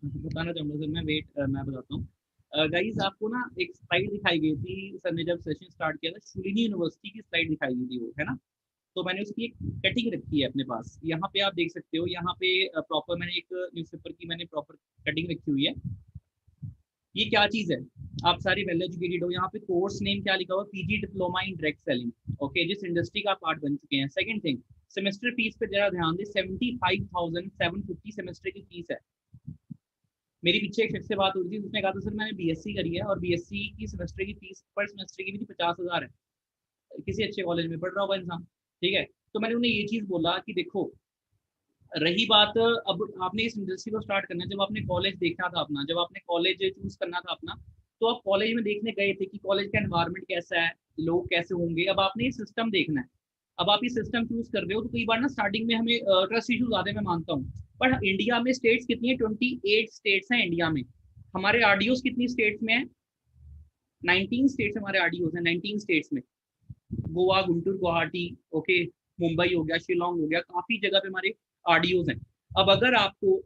बताना चाहूंगा सर, मैं बताता हूँ। गाइस आपको ना एक स्लाइड दिखाई गई थी सर ने जब सेशन स्टार्ट किया था, शुलिनी यूनिवर्सिटी की स्लाइड दिखाई गई थी वो, है ना? तो मैंने उसकी एक कटिंग रखी है अपने पास, यहाँ पे आप देख सकते हो। यहाँ पे प्रॉपर मैंने एक न्यूज़पेपर की मैंने प्रॉपर कटिंग रखी हुई है। ये क्या चीज है? आप सारी वेल एजुकेटेड हो। यहाँ पे कोर्स नेम क्या लिखा हुआ? PG diploma in direct selling. Okay, जिस इंडस्ट्री का पार्ट बन चुके हैं। सेकंड थिंग, सेमेस्टर फीस पे जरा ध्यान दे, 75,750 सेमेस्टर की फीस है। मेरी पीछे एक शख्स से बात हो रही थी, उसने कहा था सर मैंने BSc करी है और BSc की सेमेस्टर की फीस पर सेमेस्टर की भी 50,000 है। किसी अच्छे कॉलेज में पढ़ रहा होगा इंसान, ठीक है। तो मैंने उन्हें ये चीज बोला कि देखो रही बात, अब आपने इस इंडस्ट्री को स्टार्ट करना है, जब आपने कॉलेज देखना था अपना, जब आपने कॉलेज चूज करना था अपना, तो आप कॉलेज में देखने गए थे कि कॉलेज का एनवायरनमेंट कैसा है, लोग कैसे होंगे। अब आपने ये सिस्टम देखना है, अब आप ये सिस्टम चूज कर रहे हो, तो कई बार ना स्टार्टिंग में हमें ट्रस्ट इशूज आते हैं, मैं मानता हूँ। पर इंडिया में स्टेट्स कितनी है? 28 स्टेट्स हैं इंडिया में। हमारे आरडीओज कितनी स्टेट्स में है? 19 स्टेट्स हमारे आरडीओज हैं, 19 स्टेट्स में। गोवा, गुंटूर, गुवाहाटी, ओके, मुंबई हो गया, शिलोंग हो गया, काफी जगह पे हमारे आरडीओज हैं। अब अगर आपको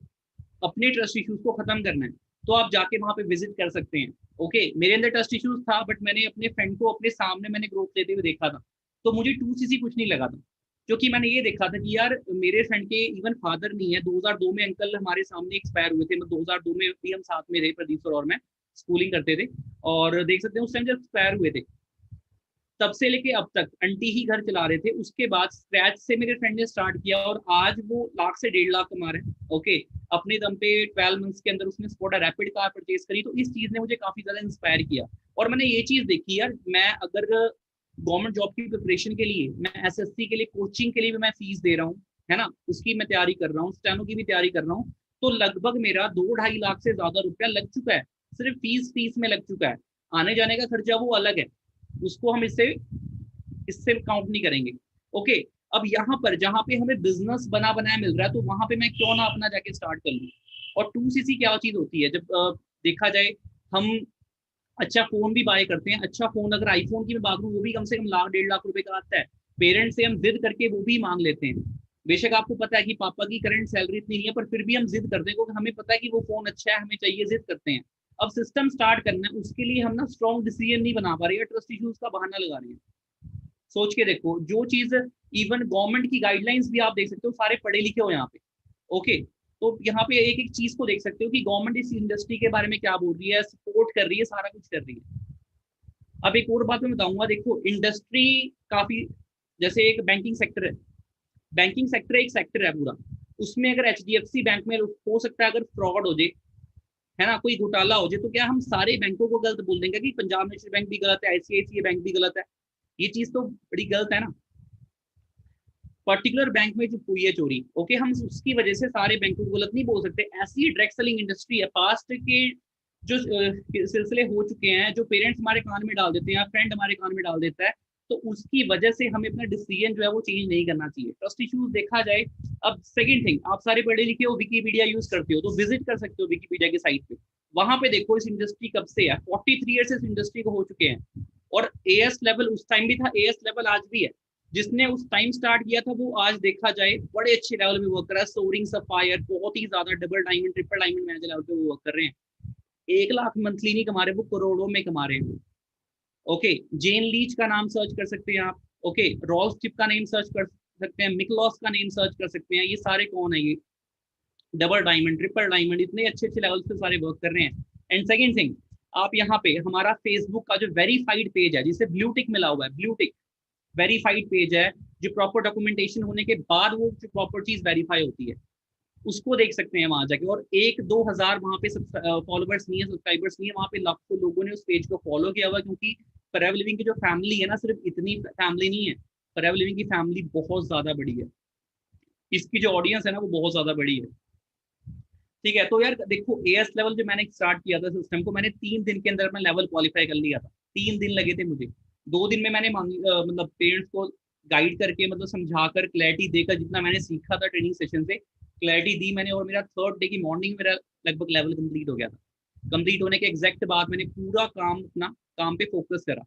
अपने ट्रस्ट इश्यूज को खत्म करना है, तो आप जाके वहां पे विजिट कर सकते हैं। ओके, मेरे अंदर ट्रस्ट इश्यूज था, बट मैंने अपने फ्रेंड को अपने सामने मैंने ग्रोथ लेते हुए देखा था, तो मुझे 2cc कुछ नहीं लगा था। क्योंकि मैंने ये देखा था कि यार मेरे फ्रेंड के इवन फादर नहीं है, 2002 में अंकल हमारे सामने एक्सपायर हुए थे, मतलब 2002 में भी हम साथ में थे, प्रदीप सर और मैं स्कूलिंग करते थे, और देख सकते हैं उस टाइम जब एक्सपायर हुए थे, तब से लेके अब तक आंटी ही घर चला रहे थे। उसके बाद स्क्रैच से मेरे फ्रेंड ने स्टार्ट किया, और आज वो लाख से 1.5 लाख कमा रहे हैं। ओके, अपने दम पे 12 मंथ्स के अंदर उसने स्कोडा रैपिड कार परचेज करी। तो इस चीज ने मुझे काफी ज्यादा इंस्पायर किया, और मैंने ये चीज देखी यार, मैं अगर गवर्नमेंट जॉब की प्रिपरेशन के लिए, मैं एसएससी के लिए कोचिंग के लिए भी मैं फीस दे रहा हूँ, है ना, उसकी मैं तैयारी कर रहा हूँ, स्टेनो की भी तैयारी कर रहा हूँ, तो लगभग मेरा 2-2.5 लाख से ज्यादा रुपया लग चुका है, सिर्फ फीस में लग चुका है। आने जाने का खर्चा वो अलग है, उसको हम इससे काउंट नहीं करेंगे। ओके, अब यहाँ पर जहाँ पे हमें बिजनेस बना बनाया मिल रहा है, तो वहां पे मैं क्यों ना अपना जाके स्टार्ट कर लूँ। और 2cc क्या चीज होती है, जब देखा जाए, हम अच्छा फोन भी बाय करते हैं। अच्छा फोन, अगर आईफोन की मैं बात करूँ, वो भी कम से कम 1.5 लाख रुपए का आता है। पेरेंट्स से हम जिद करके वो भी मांग लेते हैं। बेशक आपको पता है कि पापा की करंट सैलरी इतनी नहीं है, पर फिर भी हम जिद करते हैं, क्योंकि हमें पता है कि वो फोन अच्छा है, हमें चाहिए, जिद करते हैं। अब सिस्टम स्टार्ट करना है, उसके लिए हम ना स्ट्रॉन्ग डिसीजन नहीं बना पा रहे हैं, ट्रस्ट इश्यूज का बहाना लगा रहे हैं। सोच के देखो, जो चीज इवन गवर्नमेंट की गाइडलाइंस भी आप देख सकते हो, सारे पढ़े लिखे हो यहाँ पे। ओके, तो यहाँ पे एक एक चीज को देख सकते हो कि गवर्नमेंट इस इंडस्ट्री के बारे में क्या बोल रही है, सपोर्ट कर रही है, सारा कुछ कर रही है। अब एक और बात मैं बताऊंगा, देखो इंडस्ट्री काफी, जैसे एक बैंकिंग सेक्टर है, बैंकिंग सेक्टर एक सेक्टर है पूरा, उसमें अगर एचडीएफसी बैंक में हो सकता है अगर फ्रॉड हो जाए, है ना, कोई घोटाला हो जाए, तो क्या हम सारे बैंकों को गलत बोल देंगे कि पंजाब नेशनल बैंक भी गलत है, आईसीआईसीआई बैंक भी गलत है? ये चीज तो बड़ी गलत है ना। पर्टिकुलर बैंक में जो हुई है चोरी, ओके, हम उसकी वजह से सारे बैंकों को गलत नहीं बोल सकते। ऐसी डायरेक्ट सेलिंग इंडस्ट्री है, पास्ट के जो सिलसिले हो चुके हैं, जो पेरेंट्स हमारे कान में डाल देते हैं, फ्रेंड हमारे कान में डाल देता है, तो उसकी वजह से हमें अपना डिसीजन जो है वो चेंज नहीं करना चाहिए। ट्रस्ट इश्यूज देखा जाए, अब सेकंड थिंग, आप सारे पढ़े लिखे हो, विकीपीडिया यूज करते हो, तो विजिट कर सकते हो विकीपीडिया की साइट पे। वहां पे देखो इस इंडस्ट्री कब से है, 43 ईयर्स इस इंडस्ट्री को हो चुके हैं, और एएस लेवल उस टाइम भी था, एएस लेवल आज भी है। जिसने उस टाइम स्टार्ट किया था, वो आज देखा जाए बड़े अच्छे लेवल में वर्क कर रहा है। सोरिंग सफायर, बहुत ही ज्यादा double diamond, triple diamond manager level पे वो वर्क कर रहे हैं। 1 लाख मंथली नहीं कमा रहे, वो करोड़ों में कमा रहे हैं। ओके, जेन लीच का नाम सर्च कर सकते हैं आप। ओके, रॉल्स चिप का नेम सर्च कर सकते हैं, मिकलॉस का नेम सर्च कर सकते हैं। ये सारे कौन है? ये डबल डायमंड, ट्रिपल डायमंड, इतने अच्छे अच्छे लेवल पे सारे वर्क कर रहे हैं। एंड सेकंड थिंग, आप यहाँ पे हमारा फेसबुक का जो वेरीफाइड पेज है, जिसे ब्लू टिक मिला हुआ है, ब्लू टिक वेरीफाइड पेज है, जो प्रॉपर डॉक्यूमेंटेशन होने के बाद वो जो प्रॉपर चीज वेरीफाई होती है, उसको देख सकते हैं वहां जाके। और 1-2 हजार वहां पे फॉलोवर्स नहीं है, सब्सक्राइबर्स नहीं है, वहां पे लाखों लोगों ने उस पेज को फॉलो किया हुआ, क्योंकि फॉरएवर लिविंग की जो फैमिली है ना, सिर्फ इतनी फैमिली नहीं है, फॉरएवर लिविंग की फैमिली बहुत ज्यादा बड़ी है, इसकी जो ऑडियंस है ना वो बहुत ज्यादा बड़ी है। ठीक है, तो यार देखो, एएस लेवल जो मैंने स्टार्ट किया था सिस्टम को, मैंने 3 दिन के अंदर अपना लेवल क्वालिफाई कर लिया था। 3 दिन लगे थे मुझे। 2 दिन में मैंने मतलब पेरेंट्स को गाइड करके, मतलब समझा कर, क्लैरिटी देकर, जितना मैंने सीखा था ट्रेनिंग सेशन से, क्लैरिटी दी मैंने, और मेरा 3rd डे की मॉर्निंग मेरा लगभग लेवल कंप्लीट हो गया था। कंप्लीट होने के एग्जैक्ट बाद मैंने पूरा काम अपना काम पे फोकस करा,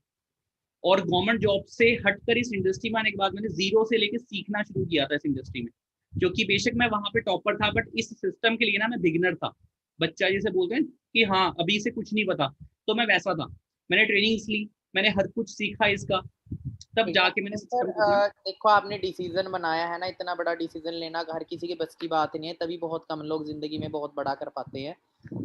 और गवर्नमेंट जॉब से हटकर इस इंडस्ट्री में आने के बाद मैंने जीरो से लेकर सीखना शुरू किया था इस इंडस्ट्री में। क्योंकि बेशक मैं वहां पे टॉपर था, बट इस सिस्टम के लिए ना मैं बिगिनर था, बच्चा जिसे बोलते हैं कि हाँ अभी से कुछ नहीं पता, तो मैं वैसा था। मैंने ट्रेनिंग्स ली, मैंने हर कुछ सीखा इसका, तब जाके मैंने सिस्टम को देखो आपने डिसीजन बनाया है ना, इतना बड़ा डिसीजन लेना हर किसी के बस की बात नहीं है, तभी बहुत कम लोग जिंदगी में बहुत बड़ा कर पाते हैं।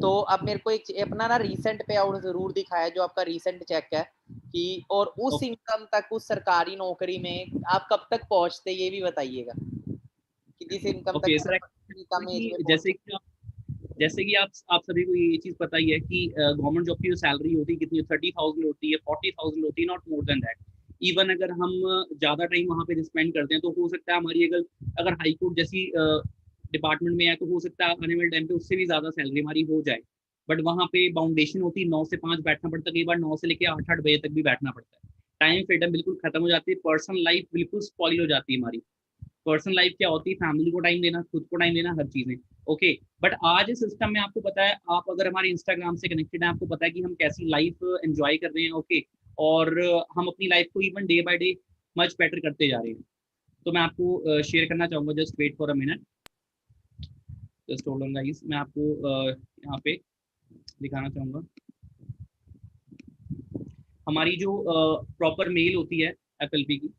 तो अब मेरे को एक अपना ना रीसेंट पे आउट जरूर दिखाया, जो आपका रीसेंट चेक है कि, और उस इनकम तक, उस सरकारी नौकरी में आप कब तक पहुंचते, ये भी बताइएगा कि जिस इनकम ओके तक सर, जैसे कि आप सभी को ये चीज पता ही है कि गवर्नमेंट जॉब की जो सैलरी होती है कितनी, 30,000 होती है, 40,000 होती है, not more than that. Even अगर हम ज्यादा टाइम वहां पे स्पेंड करते हैं, तो हो सकता है हमारी अगर हाई कोर्ट जैसी डिपार्टमेंट में है तो हो सकता है आने वाले टाइम पे उससे भी ज्यादा सैलरी हमारी हो जाए, बट वहाँ पे बाउंडेशन होती है, 9 से 5 बैठना पड़ता है, कई बार 9 से लेकर 8-8 बजे तक भी बैठना पड़ता है। टाइम फ्रीडम बिल्कुल खत्म हो जाती है, पर्सनल लाइफ बिल्कुल स्पॉइल हो जाती है हमारी। पर्सनल लाइफ क्या होती है, फैमिली को टाइम देना, खुद को टाइम देना, हर चीजें। ओके, बट आज इस सिस्टम में आपको पता है, आप अगर हमारे इंस्टाग्राम से कनेक्टेड हैं, आपको पता है कि हम कैसी लाइफ एंजॉय कर रहे हैं। ओके, और हम अपनी लाइफ को even day by day much better करते जा रहे हैं। तो मैं आपको शेयर करना चाहूंगा, just wait for a minute, just hold on guys, मैं आपको यहाँ पे दिखाना चाहूंगा हमारी जो प्रॉपर मेल होती है FLP की।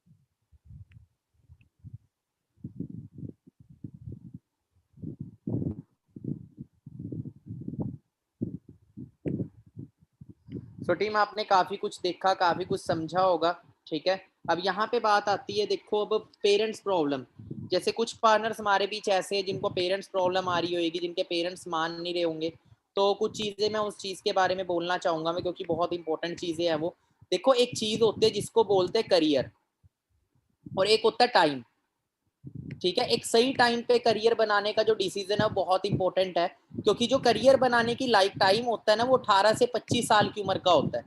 सो टीम, आपने काफी कुछ देखा, काफी कुछ समझा होगा, ठीक है। अब यहाँ पे बात आती है, देखो अब पेरेंट्स प्रॉब्लम, जैसे कुछ पार्टनर्स हमारे बीच ऐसे हैं जिनको पेरेंट्स प्रॉब्लम आ रही होगी, जिनके पेरेंट्स मान नहीं रहे होंगे, तो कुछ चीजें मैं उस चीज के बारे में बोलना चाहूंगा मैं, क्योंकि बहुत इंपॉर्टेंट चीजें हैं वो। देखो, एक चीज होती है जिसको बोलते हैं करियर, और एक होता है टाइम, ठीक है। एक सही टाइम पे करियर बनाने का जो डिसीजन है वो बहुत इंपॉर्टेंट है, क्योंकि जो करियर बनाने की लाइफ टाइम होता है ना, वो 18 से 25 साल की उम्र का होता है,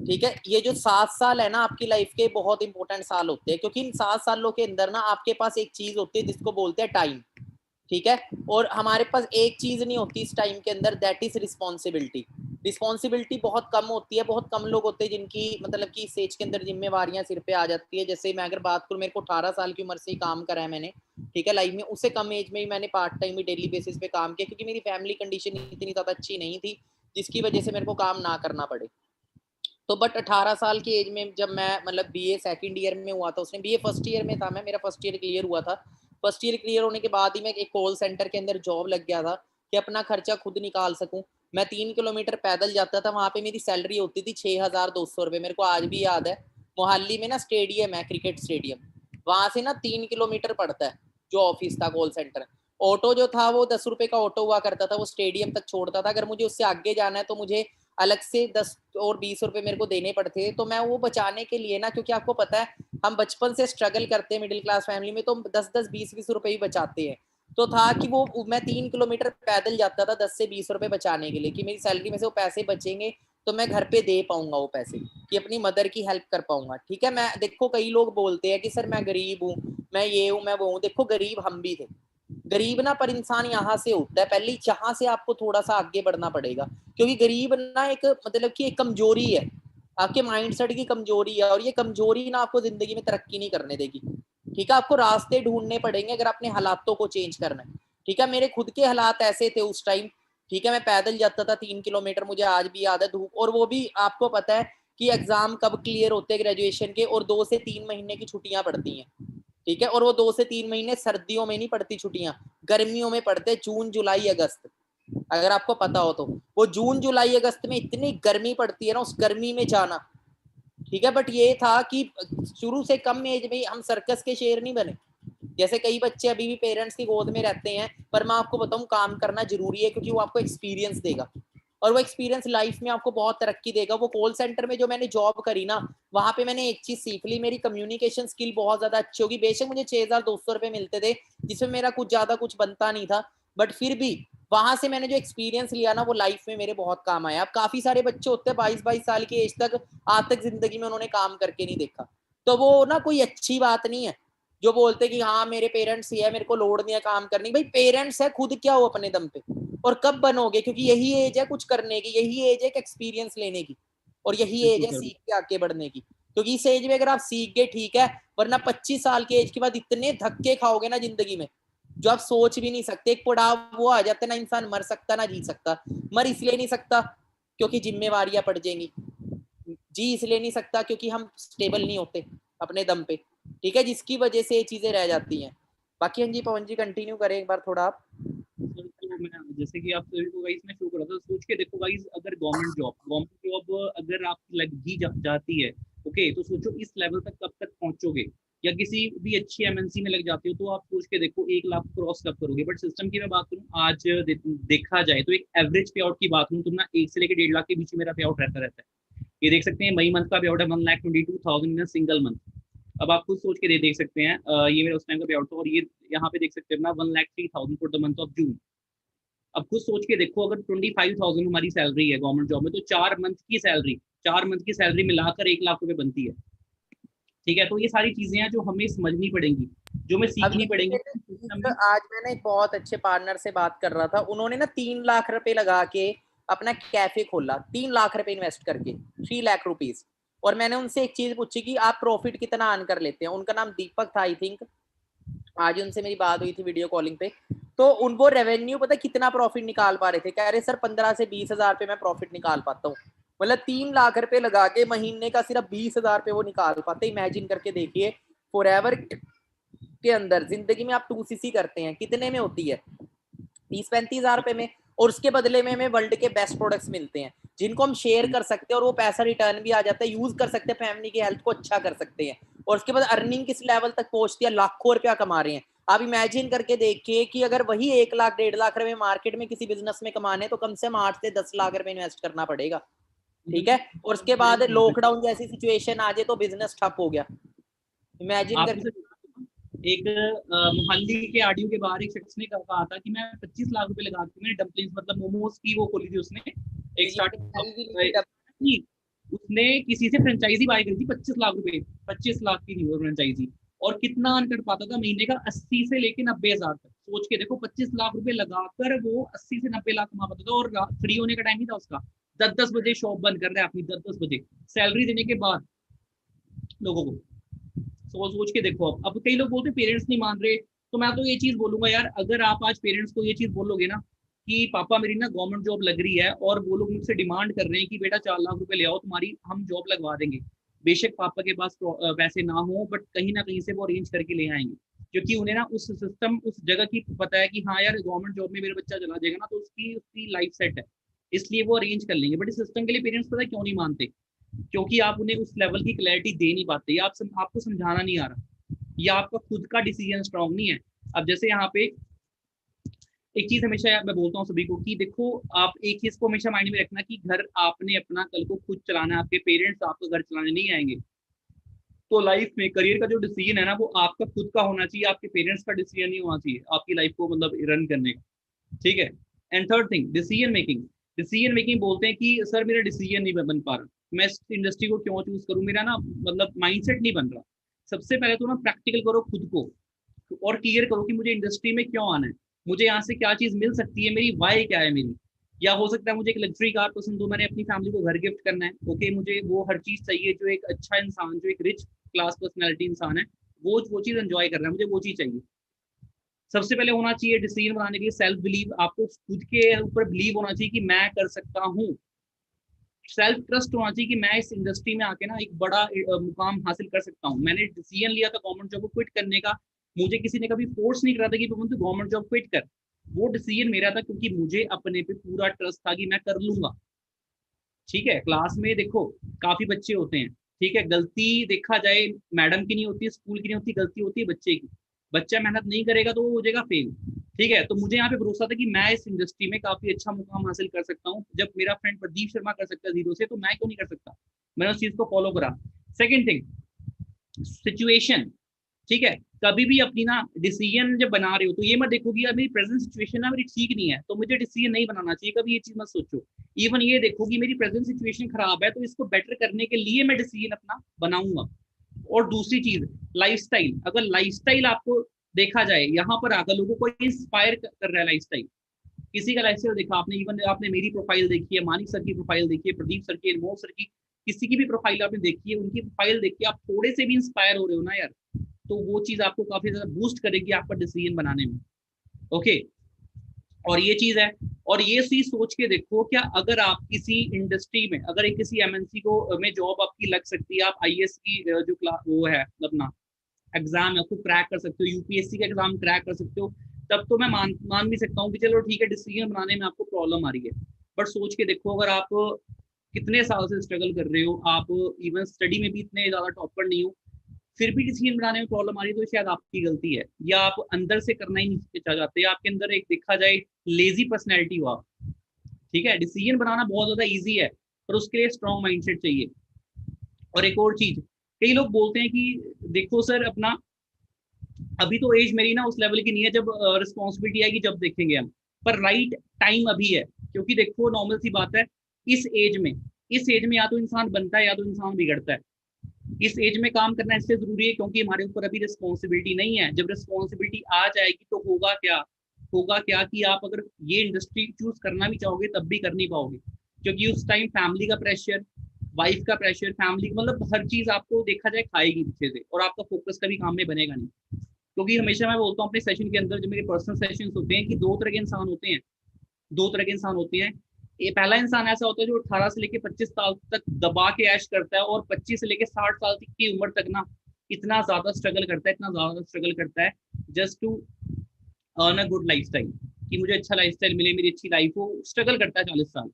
ठीक है। ये जो 7 साल है ना आपकी लाइफ के, बहुत इंपॉर्टेंट साल होते हैं, क्योंकि इन 7 सालों के अंदर ना आपके पास एक चीज होती है जिसको बोलते हैं टाइम, ठीक है। और हमारे पास एक चीज नहीं होती इस टाइम के अंदर, दैट इज रिस्पॉन्सिबिलिटी। रिस्पॉन्सिबिलिटी बहुत कम होती है, बहुत कम लोग होते हैं जिनकी मतलब कि इस एज के अंदर जिम्मेवारियां सिर पे आ जाती है। जैसे मैं अगर बात करूं, मेरे को 18 साल की उम्र से ही काम करा है मैंने, ठीक है, लाइफ में। उससे कम एज में ही मैंने पार्ट टाइम ही डेली बेसिस पे काम किया, क्योंकि मेरी फैमिली कंडीशन इतनी ज्यादा अच्छी नहीं थी जिसकी वजह से मेरे को काम ना करना पड़े। तो बट 18 साल की एज में जब मैं मतलब BA सेकंड ईयर में हुआ था, उसने BA फर्स्ट ईयर में था मैं, मेरा फर्स्ट ईयर क्लियर हुआ था। फर्स्ट ईयर क्लियर होने के बाद ही मैं एक कॉल सेंटर के अंदर जॉब लग गया था कि अपना खर्चा खुद निकाल सकूं। मैं 3 किलोमीटर पैदल जाता था, वहां पे मेरी सैलरी होती थी 6,200 रुपये। मेरे को आज भी याद है, मोहाली में ना स्टेडियम है, क्रिकेट स्टेडियम, वहां से ना 3 किलोमीटर पड़ता है जो ऑफिस था कॉल सेंटर। ऑटो जो था वो 10 रुपए का ऑटो हुआ करता था, वो स्टेडियम तक छोड़ता था। अगर मुझे उससे आगे जाना है तो मुझे अलग से 10 और 20 रुपए मेरे को देने पड़ते थे। तो मैं वो बचाने के लिए ना, क्योंकि आपको पता है हम बचपन से स्ट्रगल करते हैं मिडिल क्लास फैमिली में, तो 10-10 20-20 रुपए ही बचाते हैं। तो था कि वो मैं 3 किलोमीटर पैदल जाता था 10 से 20 रुपए बचाने के लिए, कि मेरी सैलरी में से वो पैसे बचेंगे तो मैं घर पे दे पाऊंगा वो पैसे, कि अपनी मदर की हेल्प कर पाऊंगा, ठीक है। मैं देखो, कई लोग बोलते हैं कि सर मैं गरीब हूँ, मैं ये हूँ, मैं वो हूँ। देखो, गरीब हम भी थे, गरीब ना, पर इंसान यहाँ से होता है, पहले यहाँ से आपको थोड़ा सा आगे बढ़ना पड़ेगा, क्योंकि गरीब ना एक मतलब कि एक कमजोरी है, आपके माइंडसेट की कमजोरी है, और ये कमजोरी ना आपको जिंदगी में तरक्की नहीं करने देगी, ठीक है। आपको रास्ते ढूंढने पड़ेंगे अगर अपने हालातों को चेंज करना है, ठीक है। मेरे खुद के हालात ऐसे थे उस टाइम, ठीक है। मैं पैदल जाता था 3 किलोमीटर, मुझे आज भी याद है, धूप, और वो भी आपको पता है कि एग्जाम कब क्लियर होते हैं ग्रेजुएशन के, और 2 से 3 महीने की छुट्टियां पड़ती हैं, ठीक है। और वो 2 से 3 महीने सर्दियों में नहीं पड़ती छुट्टियां, गर्मियों में पड़ते, जून जुलाई अगस्त, अगर आपको पता हो तो। वो जून जुलाई अगस्त में इतनी गर्मी पड़ती है ना, उस गर्मी में जाना, ठीक है। बट ये था कि शुरू से कम एज में हम सर्कस के शेर नहीं बने, जैसे कई बच्चे अभी भी पेरेंट्स की गोद में रहते हैं। पर मैं आपको बताऊं, काम करना जरूरी है, क्योंकि वो आपको एक्सपीरियंस देगा, और वो एक्सपीरियंस लाइफ में आपको बहुत तरक्की देगा। वो कॉल सेंटर में जो मैंने जॉब करी ना, वहां पे मैंने एक चीज सीख ली, मेरी कम्युनिकेशन स्किल बहुत ज्यादा अच्छी होगी। बेशक मुझे 6,200 रुपए मिलते थे, जिसमें मेरा कुछ ज्यादा कुछ बनता नहीं था, बट फिर भी वहां से मैंने जो एक्सपीरियंस लिया ना, वो लाइफ में मेरे बहुत काम आया। अब काफी सारे बच्चे होते हैं 22-22 साल की एज तक, आज तक जिंदगी में उन्होंने काम करके नहीं देखा, तो वो ना कोई अच्छी बात नहीं है जो बोलते कि हाँ मेरे पेरेंट्स ही है, मेरे को लोड नहीं है काम करने की। भाई पेरेंट्स है, खुद क्या हो अपने दम पे, और कब बनोगे, क्योंकि यही एज है कुछ करने की, यही एज है एक्सपीरियंस लेने की, और यही एज है सीख के आगे बढ़ने की। क्योंकि इस एज में अगर आप सीख गए, ठीक है, वरना 25 साल की एज के बाद इतने धक्के खाओगे ना जिंदगी में, जो आप सोच भी नहीं सकते। एक पड़ाव वो आ जाता है ना, इंसान मर सकता ना जी सकता। मर इसलिए नहीं सकता क्योंकि जिम्मेवारियां पड़ जाएंगी, जी इसलिए नहीं सकता क्योंकि हम स्टेबल नहीं होते अपने दम पे, ठीक है, जिसकी वजह से ये चीजें रह जाती हैं। बाकी हाँ जी, पवन जी कंटिन्यू करें एक बार थोड़ा आप। तो मैं जैसे कि आप सभी को गाइस मैं शो कर रहा था, सोच के देखो गाइस, अगर गवर्नमेंट जॉब अगर आप लग भी जाती है, ओके, तो सोचो इस लेवल तक कब तक पहुंचोगे, या किसी भी अच्छी MNC में लग जाते हो तो आप सोच के देखो 1 लाख क्रॉस कब करोगे। बट सिस्टम की मैं बात करूँ आज देखा जाए तो एक एवरेज पे आउट की बात करूँ तो ना 1 से लेकर 1.5 लाख के बीच में मेरा पे आउट रहता है। ये देख सकते हैं मई मंथ का पे आउट है 1,22,200 इन सिंगल मंथ। अब आप खुद सोच के देख सकते हैं, ये मेरा उस टाइम का पे आउट था, और ये यहाँ पे देख सकते हैं अपना 1,03,000 for the month of June. अब खुद सोच के देखो, अगर 25,000 हमारी सैलरी है गवर्नमेंट जॉब में, तो 4 मंथ की सैलरी मिलाकर 1,00,000 रुपए बनती है। ठीक है, तो ये सारी चीजें हैं जो हमें समझनी पड़ेंगी, जो हमें सीखनी पड़ेंगी। आज मैंने एक बहुत अच्छे पार्टनर से बात कर रहा था, उन्होंने ना 3 लाख रुपए लगा के अपना कैफे खोला, 3 लाख रुपए इन्वेस्ट करके, 3 लाख रुपीज। और मैंने उनसे एक चीज पूछी कि आप प्रॉफिट कितना अर्न कर लेते हैं। उनका नाम दीपक था आई थिंक, आज उनसे मेरी बात हुई थी वीडियो कॉलिंग पे। तो उनको रेवेन्यू पता कितना प्रॉफिट निकाल पा रहे थे, कह रहे सर 15 से 20 हजार पे मैं प्रॉफिट निकाल पाता हूँ। मतलब 3 लाख रुपए लगा के महीने का सिर्फ 20 हजार पे वो निकाल पाते। इमेजिन करके देखिए, फॉरएवर के अंदर जिंदगी में आप 2cc करते हैं, कितने में होती है? 30-35 हजार रुपए में। और उसके बदले में हमें वर्ल्ड के बेस्ट प्रोडक्ट्स मिलते हैं, जिनको हम शेयर कर सकते हैं, और वो पैसा रिटर्न भी आ जाता है, यूज कर सकते हैं, फैमिली की हेल्थ को अच्छा कर सकते हैं। और उसके बाद अर्निंग किस लेवल तक पहुंचती है, लाखों रुपया कमा रहे हैं। आप इमेजिन करके देखिए कि अगर वही 1 लाख 1.5 लाख रुपए मार्केट में किसी बिजनेस में कमाने, तो कम से कम 8 से 10 लाख रुपए इन्वेस्ट करना पड़ेगा। ठीक है, और उसके बाद लॉकडाउन जैसी सिचुएशन आ जाए तो बिजनेस ठप हो गया। इमेजिन करके एक मोहाली के आरडीओ के बाहर एक शख्स ने कहा था कि मैं 25 लाख रुपए लगा के मैंने डम्पलिंग्स मतलब मोमोज की वो खोली थी उसने, एक स्टार्टअप। उसने किसी से फ्रेंचाइजी बाय करी थी 25 लाख रुपए, 25 लाख की थी वो फ्रेंचाइजी। और कितना अर्न कर पाता था महीने का? 80 से लेके 90 हजार तक। सोच के देखो, 25 लाख रुपए लगाकर वो 80 से 90 लाख कमा पाता था। और फ्री होने का टाइम ही था उसका, 10-10 बजे शॉप बंद कर रहे हैं अपनी, 10-10 बजे सैलरी देने के बाद लोगों को। सोच के देखो। अब कई लोग बोलते पेरेंट्स नहीं मान रहे, तो मैं तो ये चीज बोलूंगा यार, अगर आप आज पेरेंट्स को ये चीज बोलोगे ना कि पापा मेरी ना गवर्नमेंट जॉब लग रही है, और वो लोग मुझसे डिमांड कर रहे हैं कि बेटा 4 लाख रुपए ले आओ, तुम्हारी हम जॉब लगवा देंगे। बेशक पापा के पास पैसे ना हो, बट कहीं ना कहीं से वो अरेंज करके ले आएंगे, क्योंकि उन्हें ना उस सिस्टम, उस जगह की पता है कि हाँ यार गवर्नमेंट जॉब में मेरा बच्चा चला जाएगा ना, तो उसकी उसकी लाइफ सेट है, इसलिए वो अरेंज कर लेंगे। बट इस सिस्टम के लिए पेरेंट्स पता है क्यों नहीं मानते? क्योंकि आप उन्हें उस लेवल की क्लैरिटी दे नहीं पाते, या आपको समझाना नहीं आ रहा, या आपका खुद का डिसीजन स्ट्रांग नहीं है। अब जैसे यहाँ पे एक चीज हमेशा मैं बोलता हूँ सभी को कि देखो, आप एक चीज को हमेशा माइंड में रखना कि घर आपने अपना कल को खुद चलाना है, आपके पेरेंट्स आपका घर चलाने नहीं आएंगे। तो लाइफ में करियर का जो डिसीजन है ना, वो आपका खुद का होना चाहिए, आपके पेरेंट्स का डिसीजन नहीं होना चाहिए आपकी लाइफ को मतलब रन करने का। ठीक है। And third thing, decision making. Decision making बोलते हैं कि सर मेरा डिसीजन नहीं बन पा रहा, मैं इस इंडस्ट्री को क्यों चूज करूं, मेरा ना मतलब माइंडसेट नहीं बन रहा। सबसे पहले तो ना प्रैक्टिकल करो खुद को, और क्लियर करो कि मुझे इंडस्ट्री में क्यों आना है, मुझे यहाँ से क्या चीज मिल सकती है, मेरी वाई क्या है मेरी। या हो सकता है मुझे एक लग्जरी कार पसंद हो, मैंने अपनी फैमिली को घर गिफ्ट करना है, ओके, मुझे वो हर चीज चाहिए जो एक अच्छा इंसान, जो एक रिच क्लास पर्सनैलिटी इंसान है, वो चीज एंजॉय कर रहा है, मुझे वो चीज चाहिए। सबसे पहले होना चाहिए डिसीजन बनाने के लिए सेल्फ बिलीव, आपको खुद के ऊपर बिलीव होना चाहिए कि मैं कर सकता हूँ। सेल्फ ट्रस्ट होना चाहिए कि मैं इस इंडस्ट्री में आके ना एक बड़ा मुकाम हासिल कर सकता हूँ। मैंने डिसीजन लिया था गवर्नमेंट जॉब को क्विट करने का, मुझे किसी ने कभी फोर्स नहीं करा था कि तू गवर्नमेंट जॉब क्विट कर। वो डिसीजन मेरा था, क्योंकि मुझे अपने पे पूरा ट्रस्ट था कि मैं कर लूंगा। ठीक है, क्लास में देखो काफी बच्चे होते हैं, ठीक है, गलती देखा जाए मैडम की नहीं होती, स्कूल की नहीं होती, गलती होती है बच्चे की। बच्चा मेहनत नहीं करेगा तो वो हो जाएगा फेल। ठीक है, तो मुझे यहाँ पे भरोसा था कि मैं इस इंडस्ट्री में काफी अच्छा मुकाम हासिल कर सकता हूँ। जब मेरा फ्रेंड प्रदीप शर्मा कर सकता है 0 से, तो मैं क्यों नहीं कर सकता? मैंने उस चीज को फॉलो करा। Second thing, situation. ठीक है, कभी भी अपनी ना डिसीजन जब बना रहे हो तो ये मत देखो कि यार मेरी प्रेजेंट सिचुएशन ना मेरी ठीक नहीं है तो मुझे डिसीजन नहीं बनाना चाहिए, कभी ये चीज मत सोचो। इवन ये देखो कि मेरी प्रेजेंट सिचुएशन खराब है, तो इसको बेटर करने के लिए मैं डिसीजन अपना बनाऊंगा। और दूसरी चीज, लाइफस्टाइल। अगर लाइफस्टाइल आपको देखा जाए, यहाँ पर आकर लोगों को इंस्पायर कर रहा है लाइफस्टाइल, किसी का लाइफस्टाइल देखा आपने, इवन आपने मेरी प्रोफाइल देखी है, मानिक सर की प्रोफाइल देखी है, प्रदीप सर की, अनमोल सर की, किसी की भी प्रोफाइल आपने देखी है, उनकी प्रोफाइल देख के आप थोड़े से भी इंस्पायर हो रहे हो ना यार, तो वो चीज आपको काफी ज्यादा बूस्ट करेगी आपका डिसीजन बनाने में। ओके, और ये चीज है। और ये चीज सोच के देखो, क्या अगर आप किसी इंडस्ट्री में, अगर एक किसी एमएनसी को में जॉब आपकी लग सकती है, आप आईएएस की जो वो है अपना एग्जाम है उसको क्रैक कर सकते हो, यूपीएससी का एग्जाम क्रैक कर सकते हो, तब तो मैं मान भी सकता हूँ कि चलो ठीक है डिसीजन बनाने में आपको प्रॉब्लम आ रही है। बट सोच के देखो, अगर आप कितने साल से स्ट्रगल कर रहे हो, आप इवन स्टडी में भी इतने ज्यादा टॉपर नहीं हो, फिर भी डिसीजन बनाने में प्रॉब्लम आ रही है, तो शायद आपकी गलती है, या आप अंदर से करना ही नहीं चाहते, आपके अंदर एक देखा जाए लेजी पर्सनैलिटी हो आप। ठीक है, डिसीजन बनाना बहुत ज्यादा ईजी है, पर उसके लिए स्ट्रॉन्ग माइंडसेट चाहिए। और एक और चीज, कई लोग बोलते हैं कि देखो सर अपना अभी तो एज मेरी ना उस लेवल की नहीं है, जब रिस्पॉन्सिबिलिटी आएगी जब देखेंगे हम, पर राइट टाइम अभी है। क्योंकि देखो नॉर्मल सी बात है, इस एज में या तो इंसान बनता है या तो इंसान बिगड़ता है। इस एज में काम करना इसलिए जरूरी है क्योंकि हमारे ऊपर अभी रिस्पॉन्सिबिलिटी नहीं है। जब रिस्पॉन्सिबिलिटी आ जाएगी तो होगा क्या कि आप अगर ये इंडस्ट्री चूज करना भी चाहोगे तब भी कर नहीं पाओगे, क्योंकि उस टाइम फैमिली का प्रेशर, वाइफ का प्रेशर, फैमिली मतलब हर चीज आपको देखा जाए खाएगी पीछे से, और आपका फोकस कभी काम में बनेगा नहीं। क्योंकि हमेशा मैं बोलता हूँ अपने सेशन के अंदर, जो मेरे पर्सनल सेशन होते हैं, कि दो तरह के इंसान होते हैं। ये पहला इंसान ऐसा होता है जो 18 से लेके 25 साल तक दबा के ऐश करता है, और 25 से लेके 60 साल तक की उम्र तक ना इतना ज्यादा स्ट्रगल करता है just to earn a good lifestyle, कि मुझे अच्छा लाइफस्टाइल मिले, मेरी अच्छी लाइफ हो। स्ट्रगल करता है 40 साल,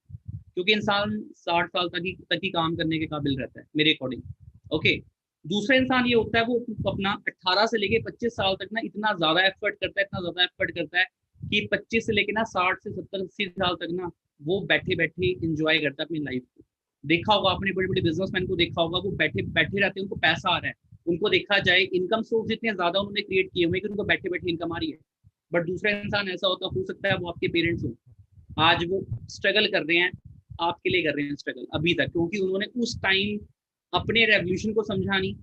क्योंकि इंसान 60 साल तक ही काम करने के काबिल रहता है मेरे अकॉर्डिंग। ओके, दूसरा इंसान ये होता है वो अपना 18 से लेके 25 साल तक ना इतना ज्यादा एफर्ट करता है कि 25 से लेके ना 60 से 70 80 साल तक ना वो बैठे बैठे इंजॉय करता है अपनी लाइफ को। देखा होगा आपने बड़े बड़े बिजनेसमैन को देखा होगा, वो बैठे बैठे रहते हैं, उनको पैसा आ रहा है, उनको देखा जाए इनकम सोर्स इतने ज्यादा उन्होंने क्रिएट किए हुए कि उनको बैठे बैठे इनकम आ रही है। बट दूसरा इंसान ऐसा होता हो सकता है वो आपके पेरेंट्स हो, आज वो स्ट्रगल कर रहे हैं, आपके लिए कर रहे हैं स्ट्रगल अभी तक, क्योंकि उन्होंने उस टाइम अपने रेवोल्यूशन को समझा नहीं।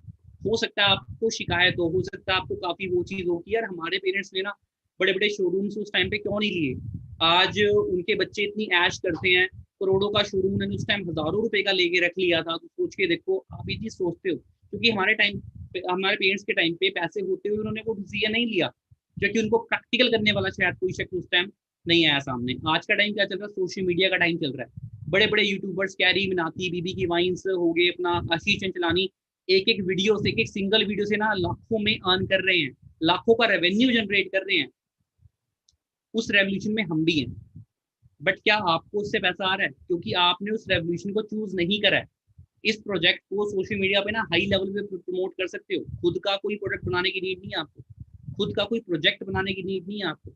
हो सकता है आपको शिकायत हो सकता है आपको काफी वो चीज हो कि यार हमारे पेरेंट्स ने ना बड़े बड़े शोरूम्स उस टाइम पे क्यों नहीं लिए, आज उनके बच्चे इतनी ऐश करते हैं, करोड़ों का शोरूम उन्होंने उस टाइम हजारों रुपए का लेके रख लिया था। तो सोच के देखो, आप ये चीज सोचते हो, क्योंकि हमारे पेरेंट्स के टाइम पे पैसे होते हुए उन्होंने वो डिसीजन नहीं लिया, क्योंकि उनको प्रैक्टिकल करने वाला शायद कोई शख्स उस टाइम नहीं आया सामने। आज का टाइम क्या चल रहा है, सोशल मीडिया का टाइम चल रहा है। बड़े बड़े यूट्यूबर्स, कैरी मिनाती, बीबी की वाइन्स हो गए, अपना आशीष चंचलानी, एक एक सिंगल वीडियो से ना लाखों में अर्न कर रहे हैं, लाखों का रेवेन्यू जनरेट कर रहे हैं। उस रेवोल्यूशन में हम भी हैं, बट क्या आपको उससे पैसा आ रहा है? क्योंकि आपने उस रेवोल्यूशन को चूज नहीं करा है। इस प्रोजेक्ट को सोशल मीडिया पे ना हाई लेवल पे प्रमोट कर सकते हो, खुद का कोई प्रोडक्ट बनाने की नीड नहीं है आपको, खुद का कोई प्रोजेक्ट बनाने की नीड नहीं है आपको।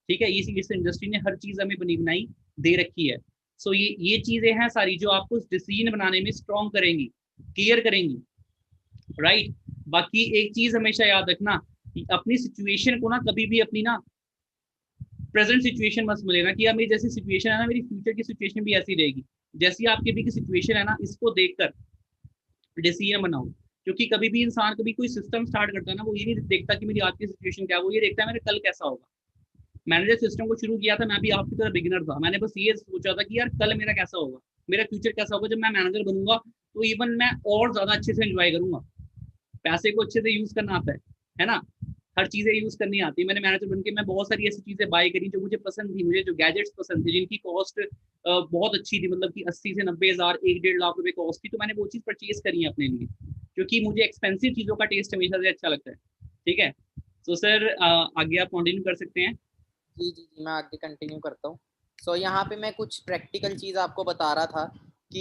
ठीक है, इस इंडस्ट्री ने हर चीज हमें बनी बनाई दे रखी है। सो ये चीजें हैं सारी जो आपको डिसीजन बनाने में स्ट्रॉन्ग करेंगी, क्लियर करेंगी, राइट। बाकी एक चीज हमेशा याद रखना, अपनी सिचुएशन को ना कभी भी अपनी ना प्रेजेंट सिचुएशन मत समझना कि यार मेरी जैसी सिचुएशन है ना, मेरी फ्यूचर की सिचुएशन भी ऐसी रहेगी। जैसी आपकी भी की सिचुएशन है ना, इसको देखकर डिसीजन बनाओ। क्योंकि कभी भी इंसान कभी कोई सिस्टम स्टार्ट करता है ना, वो ये नहीं देखता कि मेरी आज की सिचुएशन क्या है, वो ये देखता है मेरा कल कैसा होगा। मैंने जब सिस्टम को शुरू किया था, मैं भी आपकी तरह बिगिनर था, मैंने बस ये सोचा था कि यार कल मेरा कैसा होगा, मेरा फ्यूचर कैसा होगा, जब मैं मैनेजर बनूंगा तो इवन मैं और ज्यादा अच्छे से एंजॉय करूंगा। पैसे को अच्छे से यूज करना आता है ना, हर चीजें यूज करनी आती है। मैंने मैनेजर बनके मैं बहुत सारी ऐसी चीजें बाय करी जो मुझे पसंद थी, मुझे जो गैजेट्स पसंद थे जिनकी कॉस्ट बहुत अच्छी थी, मतलब कि 80 से 90 हज़ार 1-1.5 लाख रुपए कॉस्ट थी, तो मैंने वो चीज परचेज करी है अपने लिए, क्योंकि मुझे एक्सपेंसिव चीजों का टेस्ट हमेशा से अच्छा लगता है। ठीक है, तो सर आगे आप कंटिन्यू कर सकते हैं। जी, मैं आगे कंटिन्यू करता हूँ। सो यहाँ पे मैं कुछ प्रैक्टिकल चीज़ आपको बता रहा था कि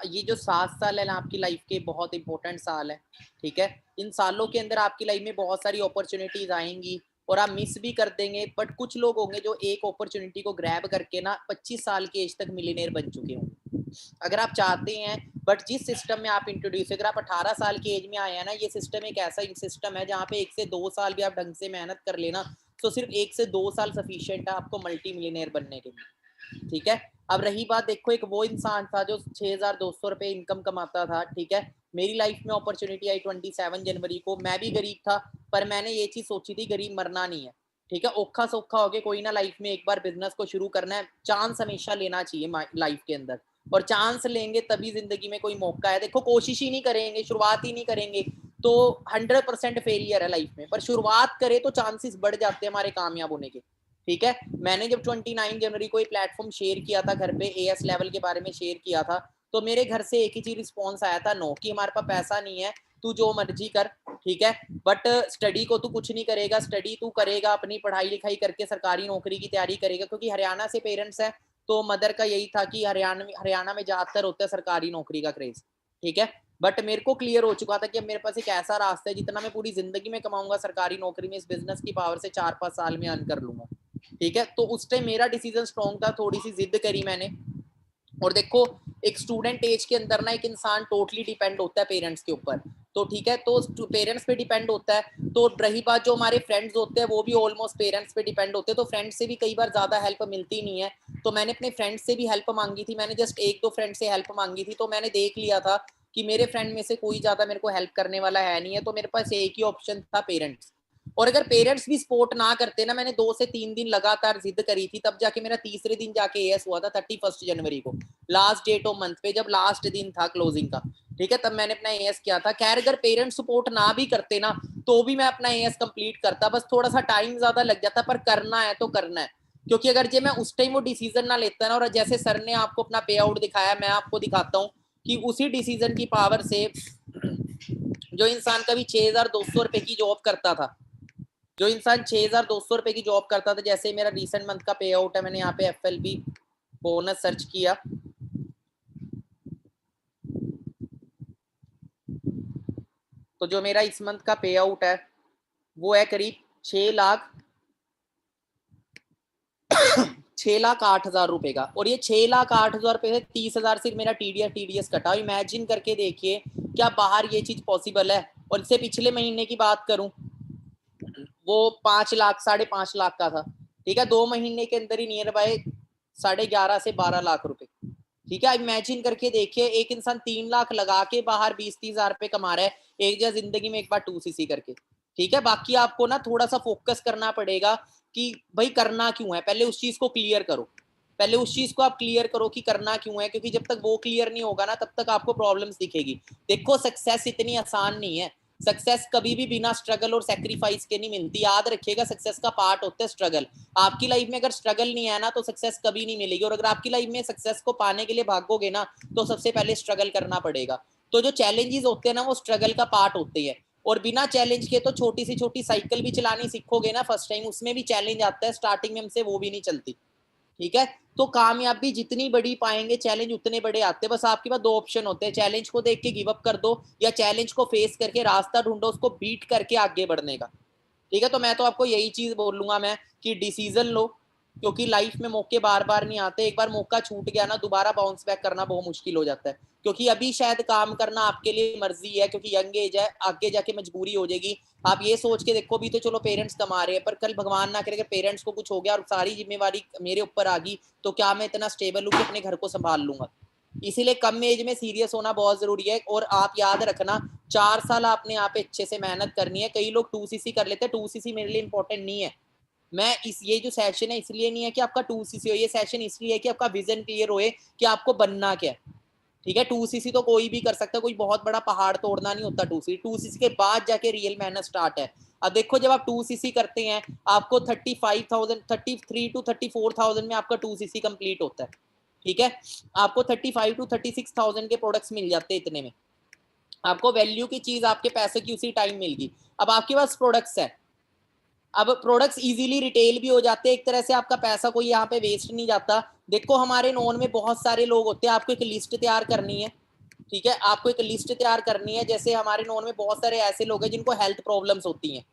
ये जो 7 साल है ना आपकी लाइफ के, बहुत इंपॉर्टेंट साल है। ठीक है, इन सालों के अंदर आपकी लाइफ में बहुत सारी अपॉर्चुनिटीज आएंगी और आप मिस भी कर देंगे, बट कुछ लोग होंगे जो एक अपॉर्चुनिटी को ग्रैब करके ना 25 साल की एज तक मिलीनियर बन चुके होंगे। अगर आप चाहते हैं, बट जिस सिस्टम में आप इंट्रोड्यूस, अगर आप 18 साल की एज में आए हैं ना, ये सिस्टम एक ऐसा सिस्टम है जहाँ पे 1 से 2 साल भी आप ढंग से मेहनत कर लेना, तो सिर्फ 1 से 2 साल सफिशिएंट है आपको मल्टी मिलियनेयर बनने के लिए। ठीक है, अब रही बात, देखो एक वो इंसान था जो 6,200 रुपए इनकम कमाता था। ठीक है, मेरी लाइफ में अपॉर्चुनिटी आई 27 जनवरी को, मैं भी गरीब था, पर मैंने ये चीज सोची थी गरीब मरना नहीं है। ठीक है, औखा सौखा हो गया कोई ना, लाइफ में एक बार बिजनेस को शुरू करना है, चांस हमेशा लेना चाहिए लाइफ के अंदर, और चांस लेंगे तभी जिंदगी में कोई मौका है। देखो कोशिश ही नहीं करेंगे, शुरुआत ही नहीं करेंगे तो 100% फेलियर है लाइफ में, पर शुरुआत करें तो चांसेस बढ़ जाते हैं हमारे कामयाब होने के। ठीक है, मैंने जब 29 जनवरी को एक प्लेटफॉर्म शेयर किया था घर पे, एएस लेवल के बारे में शेयर किया था, तो मेरे घर से एक ही चीज रिस्पॉन्स आया था, नो, कि हमारे पास पैसा नहीं है, तू जो मर्जी कर। ठीक है, बट स्टडी को तू कुछ नहीं करेगा, स्टडी तू करेगा अपनी पढ़ाई लिखाई करके सरकारी नौकरी की तैयारी करेगा, क्योंकि हरियाणा से पेरेंट्स है, तो मदर का यही था कि हरियाणा में ज्यादातर होता है सरकारी नौकरी का क्रेज। ठीक है, बट मेरे को क्लियर हो चुका था कि अब मेरे पास एक ऐसा रास्ता है, जितना मैं पूरी जिंदगी में कमाऊंगा सरकारी नौकरी में, इस बिजनेस की पावर से 4-5 साल में अर्न कर लूंगा। ठीक है, तो उस टाइम मेरा डिसीजन स्ट्रॉन्ग था, थोड़ी सी जिद करी मैंने, और देखो एक स्टूडेंट एज के अंदर ना एक इंसान टोटली डिपेंड होता है पेरेंट्स के ऊपर, तो ठीक है, तो पेरेंट्स पे डिपेंड होता है। तो रही बात जो हमारे फ्रेंड्स होते हैं वो भी ऑलमोस्ट पेरेंट्स पे डिपेंड होते हैं, तो फ्रेंड्स से भी कई बार ज़्यादा हेल्प मिलती नहीं है। तो मैंने अपने फ्रेंड्स से भी हेल्प मांगी थी, मैंने जस्ट 1-2 फ्रेंड से हेल्प मांगी थी, तो मैंने देख लिया था कि मेरे फ्रेंड में से कोई ज़्यादा मेरे को हेल्प करने वाला है नहीं है, तो मेरे पास एक ही ऑप्शन था पेरेंट्स। और अगर पेरेंट्स भी सपोर्ट ना करते ना, मैंने 2 से 3 दिन लगातार जिद करी थी, तब जाके मेरा तीसरे दिन जाके एएस हुआ था 31 जनवरी को, लास्ट डेट ऑफ मंथ पे, जब लास्ट दिन था क्लोजिंग का, ठीक है, तब मैंने अपना एएस किया था। खैर अगर पेरेंट्स सपोर्ट ना भी करते ना तो भी मैं अपना एएस कंप्लीट करता, बस थोड़ा सा टाइम ज्यादा लग जाता, पर करना है तो करना है। क्योंकि अगर जे मैं उस टाइम वो डिसीजन ना लेता ना, और जैसे सर ने आपको अपना पे आउट दिखाया, मैं आपको दिखाता हूँ कि उसी डिसीजन की पावर से जो इंसान कभी 6,200 रुपए की जॉब करता था, जो इंसान 6,200 रुपए की जॉब करता था, जैसे मेरा रिसेंट मंथ का पे आउट है, मैंने यहाँ पे एफएलबी बोनस सर्च किया, तो जो मेरा इस मंथ का पे आउट है वो है करीब 6,08,000 रुपए का, और ये 6,08,000 रुपए से 30,000 सिर्फ मेरा टीडीएस कटा। इमेजिन करके देखिए क्या बाहर ये चीज पॉसिबल है। और इससे पिछले महीने की बात करूं, वो 5 लाख 5.5 लाख का था, ठीक है, 2 महीने के अंदर ही नियर बाय 11.5 से 12 लाख रुपए, ठीक है। इमेजिन करके देखिए एक इंसान 3 लाख लगा के बाहर 20-30 हजार रुपए कमा रहा है एक जगह जिंदगी में एक बार 2cc करके, ठीक है। बाकी आपको ना थोड़ा सा फोकस करना पड़ेगा कि भाई करना क्यों है, पहले उस चीज को क्लियर करो, पहले उस चीज को आप क्लियर करो कि करना क्यों है, क्योंकि जब तक वो क्लियर नहीं होगा ना तब तक आपको प्रॉब्लम्स दिखेगी। देखो सक्सेस इतनी आसान नहीं है, सक्सेस कभी भी बिना स्ट्रगल और सेक्रीफाइस के नहीं मिलती, याद रखिएगा, सक्सेस का पार्ट होता है स्ट्रगल। आपकी लाइफ में अगर स्ट्रगल नहीं है ना तो सक्सेस कभी नहीं मिलेगी, और अगर आपकी लाइफ में सक्सेस को पाने के लिए भागोगे ना तो सबसे पहले स्ट्रगल करना पड़ेगा। तो जो चैलेंजेस होते हैं ना वो स्ट्रगल का पार्ट होते हैं, और बिना चैलेंज के तो छोटी सी छोटी साइकिल भी चलानी सीखोगे ना फर्स्ट टाइम, उसमें भी चैलेंज आता है, स्टार्टिंग में हमसे वो भी नहीं चलती, ठीक है। तो कामयाबी जितनी बड़ी पाएंगे चैलेंज उतने बड़े आते हैं, बस आपके पास 2 ऑप्शन होते हैं, चैलेंज को देख के गिव अप कर दो या चैलेंज को फेस करके रास्ता ढूंढो उसको बीट करके आगे बढ़ने का, ठीक है। तो मैं तो आपको यही चीज बोलूंगा मैं कि डिसीजन लो, क्योंकि लाइफ में मौके बार बार नहीं आते, एक बार मौका छूट गया ना दोबारा बाउंस बैक करना बहुत मुश्किल हो जाता है। क्योंकि अभी शायद काम करना आपके लिए मर्जी है क्योंकि यंग एज है, आगे जाके मजबूरी हो जाएगी। आप ये सोच के देखो भी तो चलो पेरेंट्स कमा रहे हैं, पर कल भगवान ना करे पेरेंट्स को कुछ हो गया और सारी जिम्मेवारी मेरे ऊपर आ गई, तो क्या मैं इतना स्टेबल हूँ कि अपने घर को संभाल लूंगा। इसीलिए कम एज में सीरियस होना बहुत जरूरी है। और आप याद रखना 4 साल आपने यहाँ पे अच्छे से मेहनत करनी है। कई लोग 2cc कर लेते हैं, 2cc मेरे लिए इंपॉर्टेंट नहीं है। मैं ये जो सेशन है इसलिए नहीं है कि आपका 2cc हो, ये सेशन इसलिए है कि आपका विजन क्लियर होए कि आपको बनना क्या है, ठीक है। 2cc तो कोई भी कर सकता है, कोई बहुत बड़ा पहाड़ तोड़ना नहीं होता 2cc के बाद जाके रियल मेहनत स्टार्ट है। अब देखो जब आप 2cc करते हैं आपको 35,000 33 to 34,000 में आपका 2cc कंप्लीट होता है, ठीक है। आपको 35 to 36,000 के प्रोडक्ट्स मिल जाते हैं, इतने में आपको वैल्यू की चीज आपके पैसे की उसी टाइम मिल गई। अब आपके पास प्रोडक्ट्स है, अब प्रोडक्ट्स इजीली रिटेल भी हो जाते हैं, एक तरह से आपका पैसा कोई यहाँ पे वेस्ट नहीं जाता। देखो हमारे नॉन में बहुत सारे लोग होते हैं, आपको एक लिस्ट तैयार करनी है, ठीक है, आपको एक लिस्ट तैयार करनी है। जैसे हमारे नॉन में बहुत सारे ऐसे लोग हैं जिनको हेल्थ प्रॉब्लम्स होती हैं,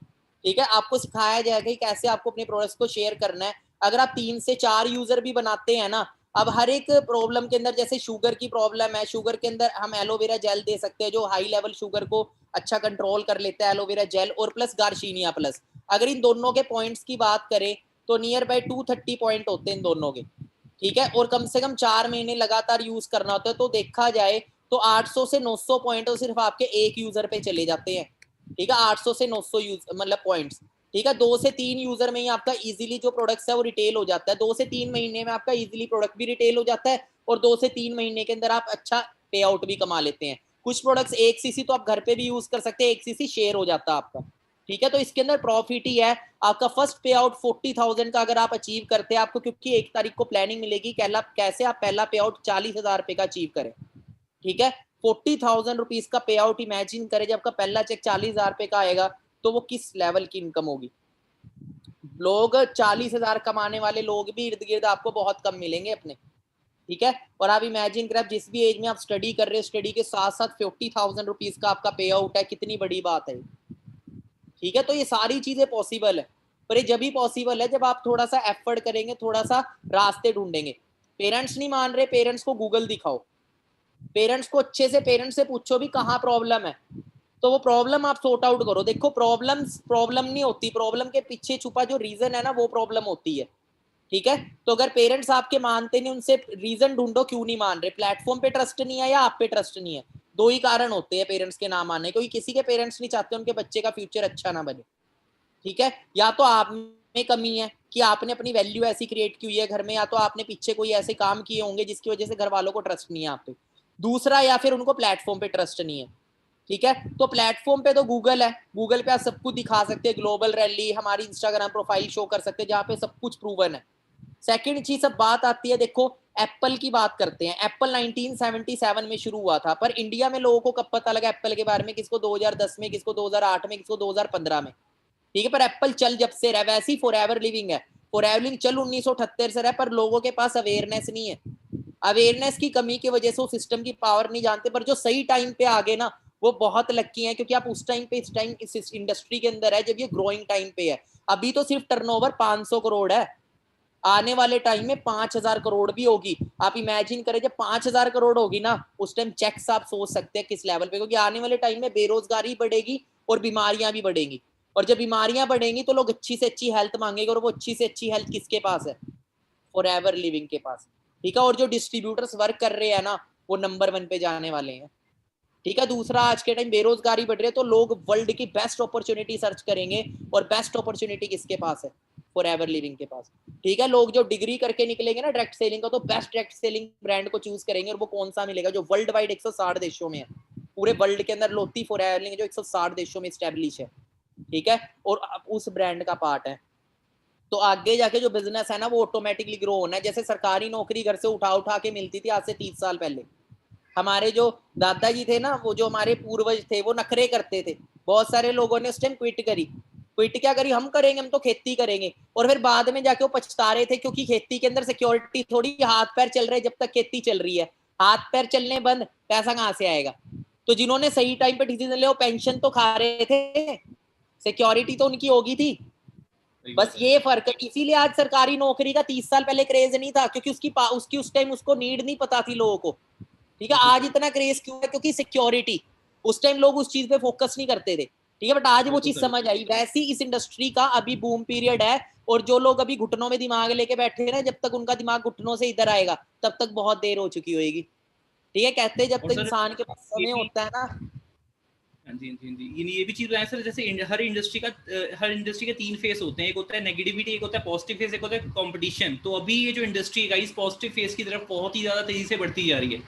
ठीक है, आपको सिखाया जाएगा कि कैसे आपको अपने प्रोडक्ट्स को शेयर करना है। अगर आप 3 से 4 यूजर भी बनाते हैं ना, अब हर एक प्रॉब्लम के अंदर, जैसे शुगर की प्रॉब्लम है, शुगर के अंदर हम एलोवेरा जेल दे सकते हैं जो हाई लेवल शुगर को अच्छा कंट्रोल कर लेता है, एलोवेरा जेल और प्लस गार्शीनिया प्लस। अगर इन दोनों के पॉइंट्स की बात करें तो नियर बाय 230 पॉइंट होते हैं इन दोनों के, ठीक है, और कम से कम 4 महीने लगातार यूज करना होता है। तो देखा जाए तो 800 से 900 पॉइंट तो सिर्फ आपके एक यूजर पे चले जाते हैं, ठीक है, 800 से 900 यूज मतलब पॉइंट्स, ठीक है। 2 से 3 यूजर में ही आपका इजीली जो प्रोडक्ट्स है वो रिटेल हो जाता है, 2 से 3 महीने में आपका इजीली प्रोडक्ट भी रिटेल हो जाता है, और 2 से 3 महीने के अंदर आप अच्छा पे आउट भी कमा लेते हैं। कुछ प्रोडक्ट्स 1cc तो आप घर पे भी यूज कर सकते हैं, 1cc शेयर हो जाता है आपका, ठीक है। तो इसके अंदर प्रॉफिट ही है। आपका फर्स्ट पे आउट 40,000 का अगर आप अचीव करते हैं आपको, क्योंकि 1 तारीख को प्लानिंग मिलेगी कैसे आप पहला पे आउट 40,000 रुपए का अचीव करें, ठीक है। 40,000 रुपीज का पे आउट इमेजिन करें, जब आपका पहला चेक 40,000 रुपए का आएगा तो वो किस लेवल की इनकम होगी। लोग 40,000 कमाने वाले लोग भी इर्द गिर्द आपको बहुत कम मिलेंगे अपने, ठीक है। और आप इमेजिन करें जिस भी एज में आप स्टडी कर रहे हो, स्टडी के साथ साथ 40,000 रुपीज का आपका पे आउट है, कितनी बड़ी बात है, ठीक है। तो ये सारी चीजें पॉसिबल है, पर ये जब भी पॉसिबल है जब आप थोड़ा सा एफर्ट करेंगे, थोड़ा सा रास्ते ढूंढेंगे। पेरेंट्स नहीं मान रहे, पेरेंट्स को गूगल दिखाओ, पेरेंट्स को अच्छे से, पेरेंट्स से पूछो भी कहाँ प्रॉब्लम है, तो वो प्रॉब्लम आप सॉर्ट आउट करो। देखो प्रॉब्लम नहीं होती, प्रॉब्लम के पीछे छुपा जो रीजन है ना वो प्रॉब्लम होती है, ठीक है। तो अगर पेरेंट्स आपके मानते नहीं, उनसे रीजन ढूंढो क्यों नहीं मान रहे। प्लेटफॉर्म पे ट्रस्ट नहीं है या आप पे ट्रस्ट नहीं है, दो ही कारण होते हैं पेरेंट्स के ना मानने, क्योंकि किसी के पेरेंट्स नहीं चाहते उनके बच्चे का फ्यूचर अच्छा ना बने, ठीक है। या तो आप में कमी है कि आपने अपनी वैल्यू ऐसी क्रिएट की हुई है घर में, या तो आपने पीछे कोई ऐसे काम किए होंगे जिसकी वजह से घर वालों को ट्रस्ट नहीं है आप पे। दूसरा, या फिर उनको प्लेटफॉर्म पे ट्रस्ट नहीं है, ठीक है। तो प्लेटफॉर्म पे तो गूगल है, गूगल पे आप सब कुछ दिखा सकते हैं, ग्लोबल रैली, हमारी इंस्टाग्राम प्रोफाइल शो कर सकते हैं जहाँ पे सब कुछ प्रूवन है। सेकंड चीज, अब बात आती है, देखो एप्पल की बात करते हैं। एप्पल 1977 में शुरू हुआ था, पर इंडिया में लोगों को कब पता लगा एप्पल के बारे में, किसको 2010 में, किसको 2008 में, किसको 2015 में, ठीक है। पर एप्पल चल जब से रहा, वैसी फॉरएवर लिविंग है, फॉरएवर लिविंग चल 1978 से रहा, पर लोगों के पास अवेयरनेस नहीं है। अवेयरनेस की कमी की वजह से वो सिस्टम की पावर नहीं जानते, पर जो सही टाइम पे आगे ना वो बहुत लकी है, क्योंकि आप उस टाइम पे, इस टाइम इस इंडस्ट्री के अंदर है जब ये ग्रोइंग टाइम पे है। अभी तो सिर्फ टर्नओवर 500 करोड़ है, आने वाले टाइम में 5000 करोड़ भी होगी। आप इमेजिन करें जब 5000 करोड़ होगी ना, उस टाइम चेक्स आप सोच सकते हैं किस लेवल पे, क्योंकि आने वाले टाइम में बेरोजगारी बढ़ेगी और बीमारियां भी बढ़ेंगी, और जब बीमारियां बढ़ेंगी तो लोग अच्छी से अच्छी हेल्थ मांगेंगे, और वो अच्छी से अच्छी हेल्थ किसके पास है, फॉरएवर लिविंग के पास, ठीक है। और जो डिस्ट्रीब्यूटर्स वर्क कर रहे हैं ना वो नंबर 1 पे जाने वाले हैं, ठीक है। दूसरा, आज के टाइम बेरोजगारी बढ़ रही है, तो लोग वर्ल्ड की बेस्ट अपॉर्चुनिटी सर्च करेंगे, और बेस्ट अपॉर्चुनिटी किसके पास है, फॉरएवर लिविंग के पास, ठीक है। लोग जो डिग्री करके निकलेंगे ना डायरेक्ट सेलिंग का, तो बेस्ट डायरेक्ट सेलिंग ब्रांड को चूज करेंगे, और वो कौन सा मिलेगा, जो वर्ल्ड वाइड 160 देशों में है, पूरे वर्ल्ड के अंदर लोती फॉरएवर लिविंग जो 160 देशों में स्टैब्लिश है, ठीक है, और उस ब्रांड का पार्ट है। तो आगे जाके जो बिजनेस है ना वो ऑटोमेटिकली ग्रो होना है। जैसे सरकारी नौकरी घर से उठा उठा के मिलती थी आज से 30 साल पहले, हमारे जो दादाजी थे ना, वो जो हमारे पूर्वज थे, वो नखरे करते थे। बहुत सारे लोगों ने उस टाइम क्विट करी, क्विट क्या करी, हम करेंगे, हम तो खेती करेंगे, और फिर बाद में जाके वो पछता रहे थे, क्योंकि खेती के अंदर सिक्योरिटी थोड़ी, हाथ पैर चल रहे जब तक खेती चल रही है, हाथ पैर चलने बंद, पैसा कहाँ से आएगा। तो जिन्होंने सही टाइम पे डिसीजन लिया वो पेंशन तो खा रहे थे, सिक्योरिटी तो उनकी होगी थी, बस ये फर्क है। इसीलिए आज सरकारी नौकरी का 30 साल पहले क्रेज नहीं था, क्योंकि उसकी उस टाइम उसको नीड नहीं पता थी लोगों को, ठीक है। आज इतना क्रेज क्यों है, क्योंकि सिक्योरिटी, उस टाइम लोग उस चीज पे फोकस नहीं करते थे, ठीक है। बट आज वो चीज समझ आई। वैसी इस इंडस्ट्री का अभी बूम पीरियड है, और जो लोग अभी घुटनों में दिमाग लेके बैठे हैं ना, जब तक उनका दिमाग घुटनों से इधर आएगा तब तक बहुत देर हो चुकी होगी, ठीक है। कहते हैं जब तक इंसान के पास समय होता है ना। हाँ जी, हाँ जी, ये भी चीज है सर, जैसे हर इंडस्ट्री के 3 फेस होते हैं, एक होता है नेगेटिविटी, एक होता है पॉजिटिव फेस, एक होता है कंपटीशन। तो अभी ये जो इंडस्ट्री है इस पॉजिटिव फेस की तरफ बहुत ही ज्यादा तेजी से बढ़ती जा रही है,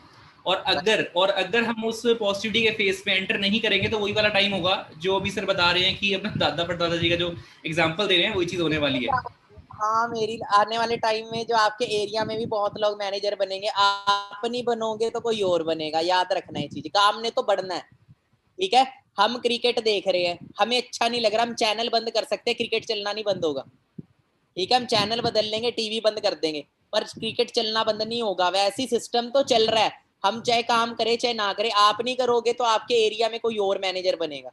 और अगर हम उस पॉजिटिविटी के फेस पे एंटर नहीं करेंगे तो वही वाला टाइम होगा जो अभी सर बता रहे हैं कि अपना दादा परदादा जी का जो एग्जाम्पल दे रहे हैं वही चीज होने वाली है। हाँ, मेरी आने वाले टाइम में जो आपके एरिया में भी बहुत लोग मैनेजर बनेंगे, आप नहीं बनोगे तो कोई और बनेगा, याद रखना है चीज, काम ने तो बढ़ना है, ठीक है। हम क्रिकेट देख रहे हैं, हमें अच्छा नहीं लग रहा, हम चैनल बंद कर सकते हैं, क्रिकेट चलना नहीं बंद होगा, ठीक है। हम चैनल बदल लेंगे, टीवी बंद कर देंगे, पर क्रिकेट चलना बंद नहीं होगा। वैसी सिस्टम तो चल रहा है, हम चाहे काम करें चाहे ना करें, आप नहीं करोगे तो आपके एरिया में कोई और मैनेजर बनेगा,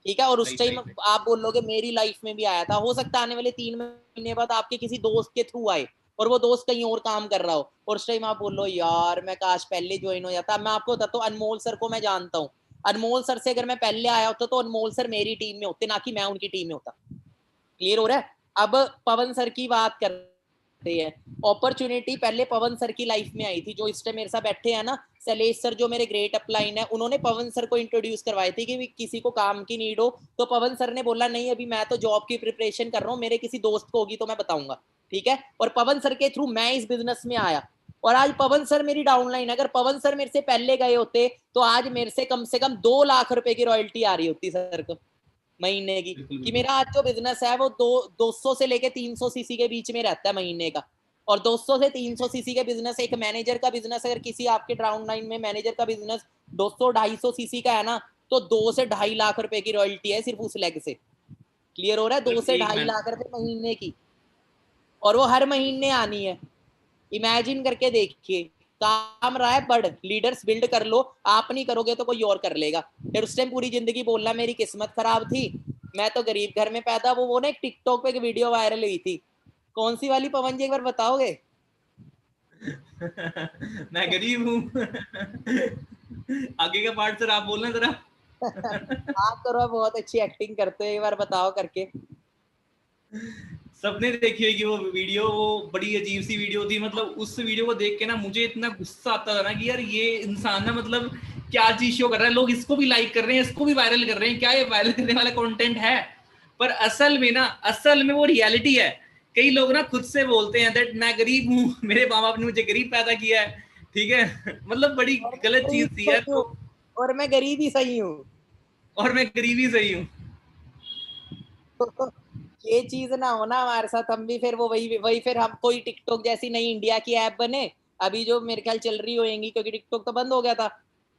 ठीक है। और उस टाइम आप बोलोगे मेरी लाइफ में भी आया था, हो सकता है आने वाले 3 महीने बाद आपके किसी दोस्त के थ्रू आए और वो दोस्त कहीं और काम कर रहा हो, और उस टाइम आप बोलो यार मैं काश पहले ज्वाइन हो जाता। मैं आपको बताता हूँ, अनमोल सर को मैं जानता हूँ, अनमोल सर से अगर मैं पहले आया होता तो अनमोल सर मेरी टीम में होते, ना कि मैं उनकी टीम में होता। क्लियर हो रहा है। अब पवन सर की बात करते हैं, अपॉर्चुनिटी पहले पवन सर की लाइफ में आई थी, जो इस टाइम मेरे साथ बैठे हैं ना, सलेश सर जो मेरे ग्रेट अपलाइन है, उन्होंने पवन सर को इंट्रोड्यूस करवाई थी कि किसी को काम की नीड हो, तो पवन सर ने बोला नहीं अभी मैं तो जॉब की प्रिपरेशन कर रहा हूँ, मेरे किसी दोस्त को होगी तो मैं बताऊंगा, ठीक है। और पवन सर के थ्रू मैं इस बिजनेस में आया, और आज पवन सर मेरी डाउनलाइन है। अगर पवन सर मेरे से पहले गए होते तो आज मेरे से कम 2 लाख रुपए की रॉयल्टी आ रही होती सर को महीने की, कि मेरा आज जो बिजनेस है वो 200 से लेके 300 सीसी के बीच में रहता है महीने का। और 200 से 300 सीसी के बिजनेस, एक मैनेजर का बिजनेस, अगर किसी आपके डाउन लाइन में मैनेजर का बिजनेस 200-250 सीसी का है ना, तो 2 से 2.5 लाख रुपए की रॉयल्टी है सिर्फ उस लेग से। क्लियर हो रहा है, 2 से 2.5 लाख रुपए महीने की, और वो हर महीने आनी है। इमेजिन करके देखिए, काम रहा है बढ़, लीडर्स बिल्ड कर लो, आप नहीं करोगे तो कोई और कर लेगा। फिर उस टाइम पूरी जिंदगी बोलना मेरी किस्मत खराब थी, मैं तो गरीब घर में पैदा। वो ना एक टिकटॉक पे एक वीडियो वायरल हुई थी, कौन सी वाली पवन जी एक बार बताओगे? मैं गरीब हूँ। आगे का पार्ट सर आप बोलना जरा। आप तो बहुत अच्छी एक्टिंग करते हो, एक बार बताओ करके। सबने देखी होगी वो वीडियो, वो बड़ी अजीब सी वीडियो थी। मतलब उस वीडियो को देख के ना मुझे इतना गुस्सा आता था ना कि यार ये इंसान ना मतलब क्या चीज शो कर रहा है, लोग इसको भी लाइक कर रहे हैं, इसको भी वायरल कर रहे हैं, क्या ये वायरल करने वाला कंटेंट है? पर असल में वो रियलिटी है। कई लोग ना खुद से बोलते हैं दैट मैं गरीब हूँ, मेरे माँ बाप ने मुझे गरीब पैदा किया है, ठीक है। मतलब बड़ी गलत चीज थी यार। तो और मैं गरीब ही सही हूँ। और मैं गरीब ही सही हूँ। ये चीज ना हो ना हमारे साथ, हम भी फिर वो वही फिर हम कोई टिकटॉक जैसी नई इंडिया की ऐप बने, अभी जो मेरे ख्याल चल रही होंगी क्योंकि टिकटॉक तो बंद हो गया था,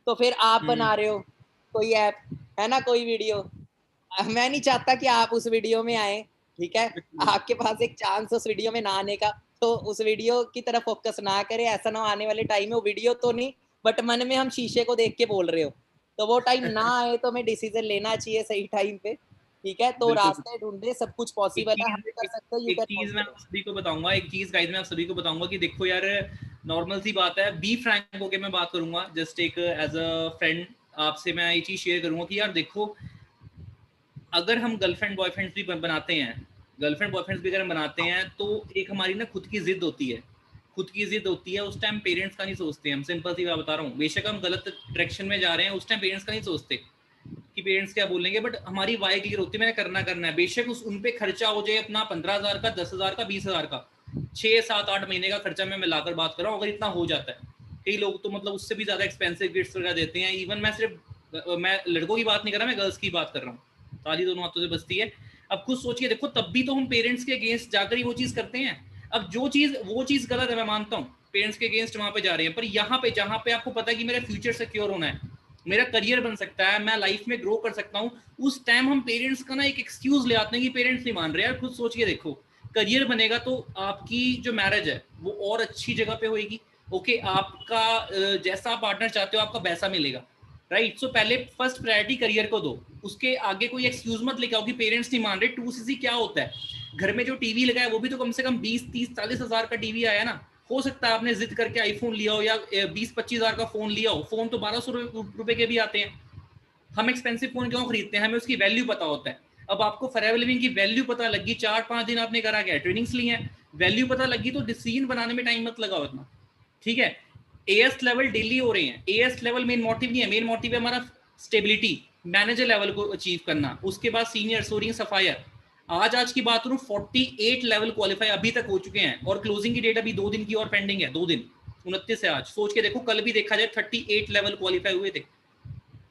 तो फिर आप बना रहे हो कोई ऐप, है ना, कोई वीडियो। मैं नहीं चाहता कि आप उस वीडियो में आए, ठीक है। आपके पास एक चांस उस वीडियो में ना आने का, तो उस वीडियो की तरफ फोकस ना करे। ऐसा ना आने वाले टाइम में वो वीडियो तो नहीं, बट मन में हम शीशे को देख के बोल रहे हो, तो वो टाइम ना आए। तो हमें डिसीजन लेना चाहिए सही टाइम पे, ठीक है। तो रास्ते ढूंढे, सब कुछ पॉसिबल है, हम भी कर सकते हैं, यू एक कैन चीज मैं ऑल्सो। आप सभी को बताऊंगा, एक चीज गाइस मैं आप सभी को बताऊंगा कि देखो यार, नॉर्मल सी बात है, बी फ्रैंक होके मैं बात करूंगा, जस्ट एक एज अ फ्रेंड आपसे मैं ये चीज शेयर करूंगा कि यार देखो, अगर हम गर्लफ्रेंड बॉयफ्रेंड्स भी बनाते हैं, गर्लफ्रेंड बॉयफ्रेंड्स भी अगर हम बनाते हैं, तो एक हमारी ना खुद की जिद होती है, खुद की जिद होती है। उस टाइम पेरेंट्स का नहीं सोचते हम, सिंपल सी बात बता रहा हूँ। बेशक हम गलत डायरेक्शन में जा रहे हैं, उस टाइम पेरेंट्स का नहीं सोचते कि पेरेंट्स क्या बोलेंगे, बट हमारी वाई क्लियर होती है, मैंने करना है। बेशक उन पे खर्चा हो जाए अपना 15,000 का, 10,000 का, 20,000 का, 6-7-8 महीने का खर्चा मैं मिलाकर बात कर रहा हूँ, अगर इतना हो जाता है। कई लोग तो मतलब उससे भी ज्यादा एक्सपेंसिव गिफ्ट्स वगैरह देते हैं। इवन मैं लड़कों की बात नहीं कर रहा, मैं गर्ल्स की बात कर रहा हूँ। ताली दोनों हाथों से बजती है। अब खुद सोचिए, देखो तब भी तो हम पेरेंट्स के अगेंस्ट जाकर ही वो चीज करते हैं। अब वो चीज गलत है, मैं मानता हूँ, पेरेंट्स के अगेंस्ट वहां पे जा रहे हैं, पर यहाँ पे जहां पे आपको पता है कि मेरा फ्यूचर सिक्योर होना है, मेरा करियर बन सकता है, मैं लाइफ में ग्रो कर सकता हूँ, उस टाइम हम पेरेंट्स का ना एक एक्सक्यूज ले आते हैं कि पेरेंट्स नहीं मान रहे। यार खुद सोच के देखो, करियर बनेगा तो आपकी जो मैरिज है वो और अच्छी जगह पे होगी। ओके, आपका जैसा पार्टनर चाहते हो आपका वैसा मिलेगा, राइट। सो पहले फर्स्ट प्रायोरिटी करियर को दो, उसके आगे कोई एक्सक्यूज मत लेके आओ कि पेरेंट्स नहीं मान रहे। 2cc क्या होता है? घर में जो टीवी लगा है वो भी तो कम से कम 20-30-40 हजार का टीवी आया ना। हो सकता है आपने जिद करके आईफोन लिया हो या 20-25 हजार का फोन लिया हो, फोन तो 1200 रुपए के भी आते हैं। हम एक्सपेंसिव फोन क्यों खरीदते हैं? हमें उसकी वैल्यू पता होता है। अब आपको फॉरएवर लिविंग की वैल्यू पता लगी, 4-5 दिन आपने करा क्या, ट्रेनिंग्स ली हैं, वैल्यू पता लगी, तो डिसीजन बनाने में टाइम मत लगाओ इतना, ठीक है। एएस लेवल डेली हो रहे हैं, एएस लेवल मेन मोटिव नहीं है, मेन मोटिव है हमारा स्टेबिलिटी, मैनेजर लेवल को अचीव करना, उसके बाद सीनियर, सोरिंग, सफायर। आज की बात करूं, 48 लेवल क्वालिफाई अभी तक हो चुके हैं, और क्लोजिंग की डेट अभी 2 दिन की और पेंडिंग है, 2 दिन, 29 है आज। सोच के देखो, कल भी देखा जाए 38 लेवल क्वालिफाई हुए थे।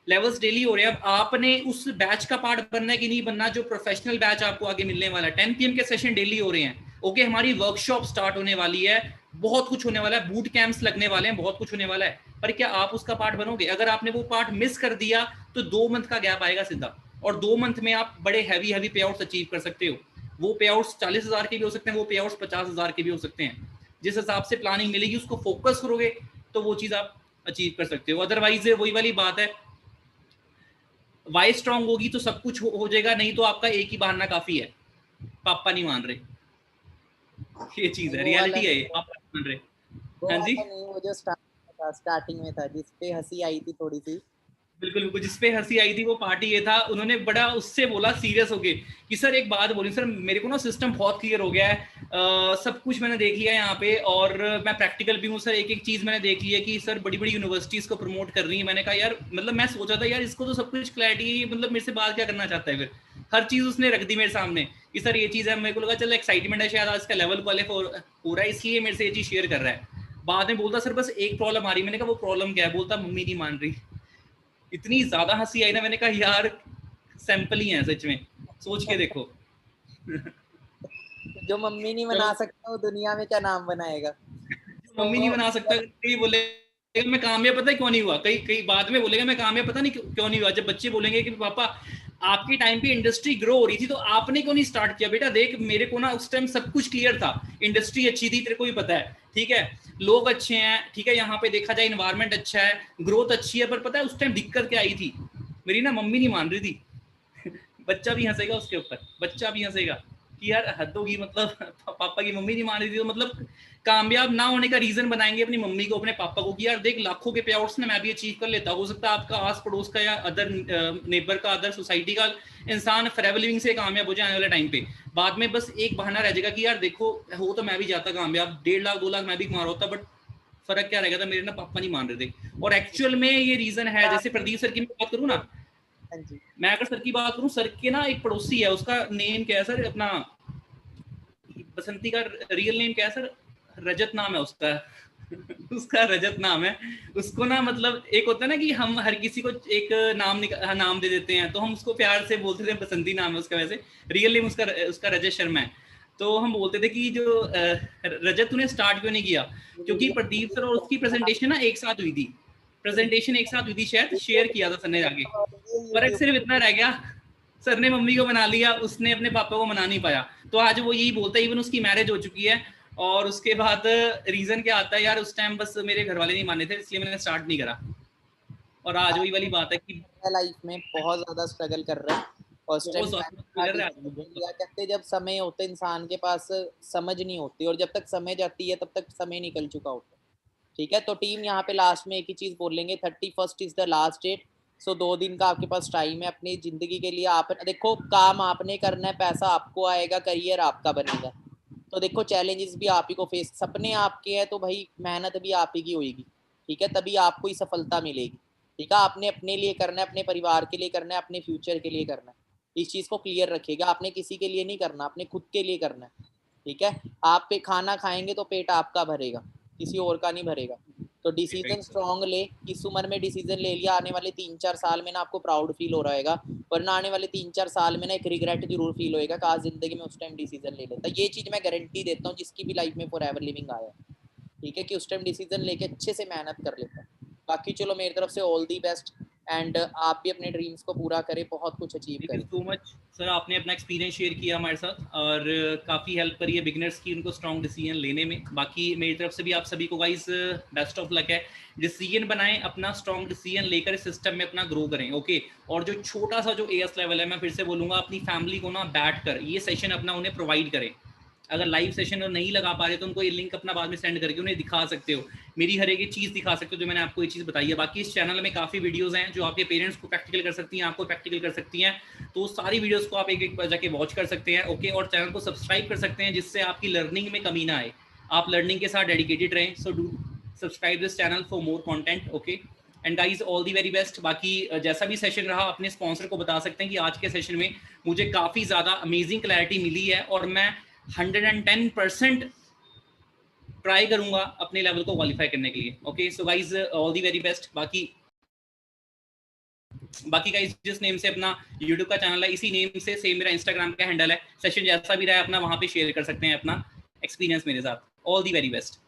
लेवल्स डेली हो रहे हैं। अब आपने उस बैच का पार्ट बनना है कि नहीं बनना, जो प्रोफेशनल बैच आपको आगे मिलने वाला है। 10 PM के सेशन डेली हो रहे हैं। ओके, हमारी वर्कशॉप स्टार्ट होने वाली है, बहुत कुछ होने वाला है, बूट कैंप्स लगने वाले हैं, बहुत कुछ होने वाला है। पर क्या आप उसका पार्ट बनोगे? अगर आपने वो पार्ट मिस कर दिया तो 2 मंथ का गैप आएगा सीधा, और 2 मंथ में आप बड़े हैवी पे आउट्स अचीव कर सकते हो। वो पे आउट्स 40,000 के भी हो सकते हैं, वो पे आउट्स 50,000 के भी हो सकते हैं। जिस हिसाब से प्लानिंग मिलेगी, उसको फोकस करोगे तो वो चीज आप अचीव कर सकते हो। अदरवाइज वही वाली बात है, वाई स्ट्रांग होगी तो सब कुछ हो जाएगा, नहीं तो आपका एक ही बहाना काफी है, पापा नहीं मान रहे। ये चीज है, रियलिटी है, पापा नहीं मान रहे। वो हाँ जी, वाला नहीं, वो जो स्टार्टिंग में था जिसपे हंसी आई थी थोड़ी सी। बिल्कुल बिल्कुल, जिसपे हंसी आई थी वो पार्टी ये था, उन्होंने बड़ा उससे बोला सीरियस होके कि सर एक बात बोली सर, मेरे को ना सिस्टम बहुत क्लियर हो गया है, सब कुछ मैंने देख लिया है यहाँ पे, और मैं प्रैक्टिकल भी हूँ सर, एक एक चीज मैंने देख ली है कि सर बड़ी बड़ी यूनिवर्सिटीज को प्रमोट कर रही है। मैंने कहा यार, मतलब मैं सोचा था यार इसको तो सब कुछ क्लैरिटी है, मतलब मेरे से बात क्या करना चाहता है? फिर हर चीज उसने रख दी मेरे सामने कि सर ये चीज है। मेरे को लगा चल एक्साइटमेंट है, शायद आज का लेवल क्वालिफाई हो रहा है, इसलिए मेरे से ये चीज शेयर कर रहा है। बाद में बोलता सर बस एक प्रॉब्लम आ रही। मैंने कहा वो प्रॉब्लम क्या है? बोलता मम्मी नहीं मान रही। इतनी ज्यादा हंसी आई ना, मैंने कहा यार सैंपल ही है सच में, सोच के देखो। जो मम्मी नहीं बना सकता वो दुनिया में क्या नाम बनाएगा? मम्मी नहीं बना सकता, कई बोले मैं कामयाब पता है क्यों नहीं हुआ, कई बाद में बोलेगा मैं कामयाब पता नहीं क्यों नहीं हुआ। जब बच्चे बोलेंगे कि पापा आपकी टाइम पे इंडस्ट्री ग्रो हो रही थी तो आपने क्यों नहीं स्टार्ट किया? बेटा देख, मेरे को ना उस टाइम सब कुछ क्लियर था, इंडस्ट्री अच्छी थी, तेरे को भी पता है, ठीक है, लोग अच्छे हैं, ठीक है, यहाँ पे देखा जाए इन्वायरमेंट अच्छा है, ग्रोथ अच्छी है, पर पता है उस टाइम दिक्कत क्या आई थी? मेरी ना मम्मी नहीं मान रही थी। बच्चा भी हंसेगा उसके ऊपर, बच्चा भी हंसेगा। कि यार हद होगी, मतलब पापा की मम्मी नहीं मान रही थी, तो मतलब कामयाब ना होने का रीजन बनाएंगे अपनी मम्मी को, अपने पापा को, कि यार देख लाखों के पे आउट्स ना मैं भी अचीव कर लेता, हो सकता है आपका आस पड़ोस का या अदर नेबर का, अदर सोसाइटी का इंसान फॉरएवर लिविंग से कामयाब हो जाए आने वाले टाइम पे, बाद में बस एक बहाना रह जाएगा कि यार देखो हो तो मैं भी जाता कामयाब, 1.5 लाख 2 लाख मैं भी कमा रहा होता, बट फर्क क्या रहेगा था, मेरे ना पापा नहीं मान रहे थे। और एक्चुअल में ये रीजन है, जैसे प्रदीप सर की मैं बात करूँ ना, मैं अगर सर की बात करूँ, सर के ना एक पड़ोसी है, उसका नेम क्या है सर, अपना बसंती का रियल नेम क्या है सर, रजत नाम है उसका उसका रजत नाम है। उसको ना मतलब एक होता है ना कि हम हर किसी को एक नाम दे देते हैं, तो हम उसको प्यार से बोलते थे, बसंती नाम है उसका, वैसे रियल नेम उसका रजत शर्मा है। तो हम बोलते थे कि जो रजत तूने स्टार्ट क्यों नहीं किया, क्योंकि प्रदीप सर और उसकी प्रेजेंटेशन ना एक साथ हुई थी, शायद शेयर किया था सर ने जाके। फर्क सिर्फ इतना रह गया, सर ने मम्मी को मना लिया, उसने अपने पापा को मना नहीं पाया, तो आज वो यही बोलता है, इवन उसकी मैरिज हो चुकी है, और उसके बाद रीजन क्या आता है, यार उस टाइम बस मेरे घर वाले नहीं माने थे, इसलिए मैंने स्टार्ट नहीं करा। और आज वही वाली बात है कि लाइफ में बहुत ज्यादा स्ट्रगल कर रहे हैं, और उस टाइम क्या कहते, जब समय होता है इंसान के पास समझ नहीं होती, और जब तक समझ आती है तब तक समय निकल चुका होता है। ठीक है, तो टीम यहाँ पे लास्ट में एक ही चीज बोलेंगे, 31 इज द लास्ट डेट। सो 2 दिन का आपके पास टाइम है अपनी जिंदगी के लिए। आप देखो, काम आपने करना है, पैसा आपको आएगा, करियर आपका बनेगा। तो देखो, चैलेंजेस भी आप ही को फेस, सपने आपके हैं तो भाई मेहनत भी आप ही की होगी। ठीक है, तभी आपको ही सफलता मिलेगी। ठीक है, आपने अपने लिए करना है, अपने परिवार के लिए करना है, अपने फ्यूचर के लिए करना है। इस चीज को क्लियर रखिएगा, आपने किसी के लिए नहीं करना, आपने खुद के लिए करना है। ठीक है, आप पे खाना खाएंगे तो पेट आपका भरेगा, किसी और का नहीं भरेगा। तो डिसीजन स्ट्रॉन्ग ले, इस उम्र में डिसीजन ले लिया, आने वाले 3-4 साल में ना आपको प्राउड फील हो रहा होगा, वरना आने वाले 3-4 साल में ना एक रिग्रेट जरूर फील होएगा कि आज जिंदगी में उस टाइम डिसीजन ले लेता। ये चीज मैं गारंटी देता हूँ जिसकी भी लाइफ में फॉरएवर लिविंग आया है। ठीक है, कि उस टाइम डिसीजन लेके अच्छे से मेहनत कर लेता। बाकी चलो, मेरी तरफ से ऑल दी बेस्ट, एंड आप भी अपने ड्रीम्स को पूरा करें, बहुत कुछ अचीव करें। Thank you so much sir, आपने अपना एक्सपीरियंस शेयर किया हमारे साथ, और काफ़ी हेल्प करी है बिगिनर्स की उनको स्ट्रॉन्ग डिसीजन लेने में। बाकी मेरी तरफ से भी आप सभी को गाइस बेस्ट ऑफ लक है, डिसीजन बनाएं, अपना स्ट्रॉन्ग डिसीजन लेकर सिस्टम में अपना ग्रो करें। ओके, और जो छोटा सा जो एएस लेवल है, मैं फिर से बोलूँगा, अपनी फैमिली को ना बैठ कर ये सेशन अपना उन्हें प्रोवाइड करें। अगर लाइव सेशन नहीं लगा पा रहे तो उनको ये लिंक अपना बाद में सेंड करके उन्हें दिखा सकते हो, मेरी हर एक चीज़ दिखा सकते हो जो मैंने आपको ये चीज़ बताई है। बाकी इस चैनल में काफ़ी वीडियोस हैं जो आपके पेरेंट्स को प्रैक्टिकल कर सकती हैं, आपको प्रैक्टिकल कर सकती हैं, तो सारी वीडियोस को आप एक एक जाके वॉच कर सकते हैं। ओके, और चैनल को सब्सक्राइब कर सकते हैं जिससे आपकी लर्निंग में कमी ना आए, आप लर्निंग के साथ डेडिकेटेड रहें। So do subscribe this channel for more content. Okay, and guys all the very best. बाकी जैसा भी सेशन रहा, अपने स्पॉन्सर को बता सकते हैं कि आज के सेशन में मुझे काफ़ी ज़्यादा अमेजिंग क्लैरिटी मिली है, और मैं 110% ट्राई करूंगा अपने लेवल को क्वालिफाई करने के लिए। Okay, so guys all the very best. बाकी गाइज जिस नेम से अपना यूट्यूब का चैनल है, इसी नेम से सेम मेरा इंस्टाग्राम का हैंडल है। सेशन जैसा भी रहा है अपना वहां पे शेयर कर सकते हैं अपना एक्सपीरियंस मेरे साथ। All the very best.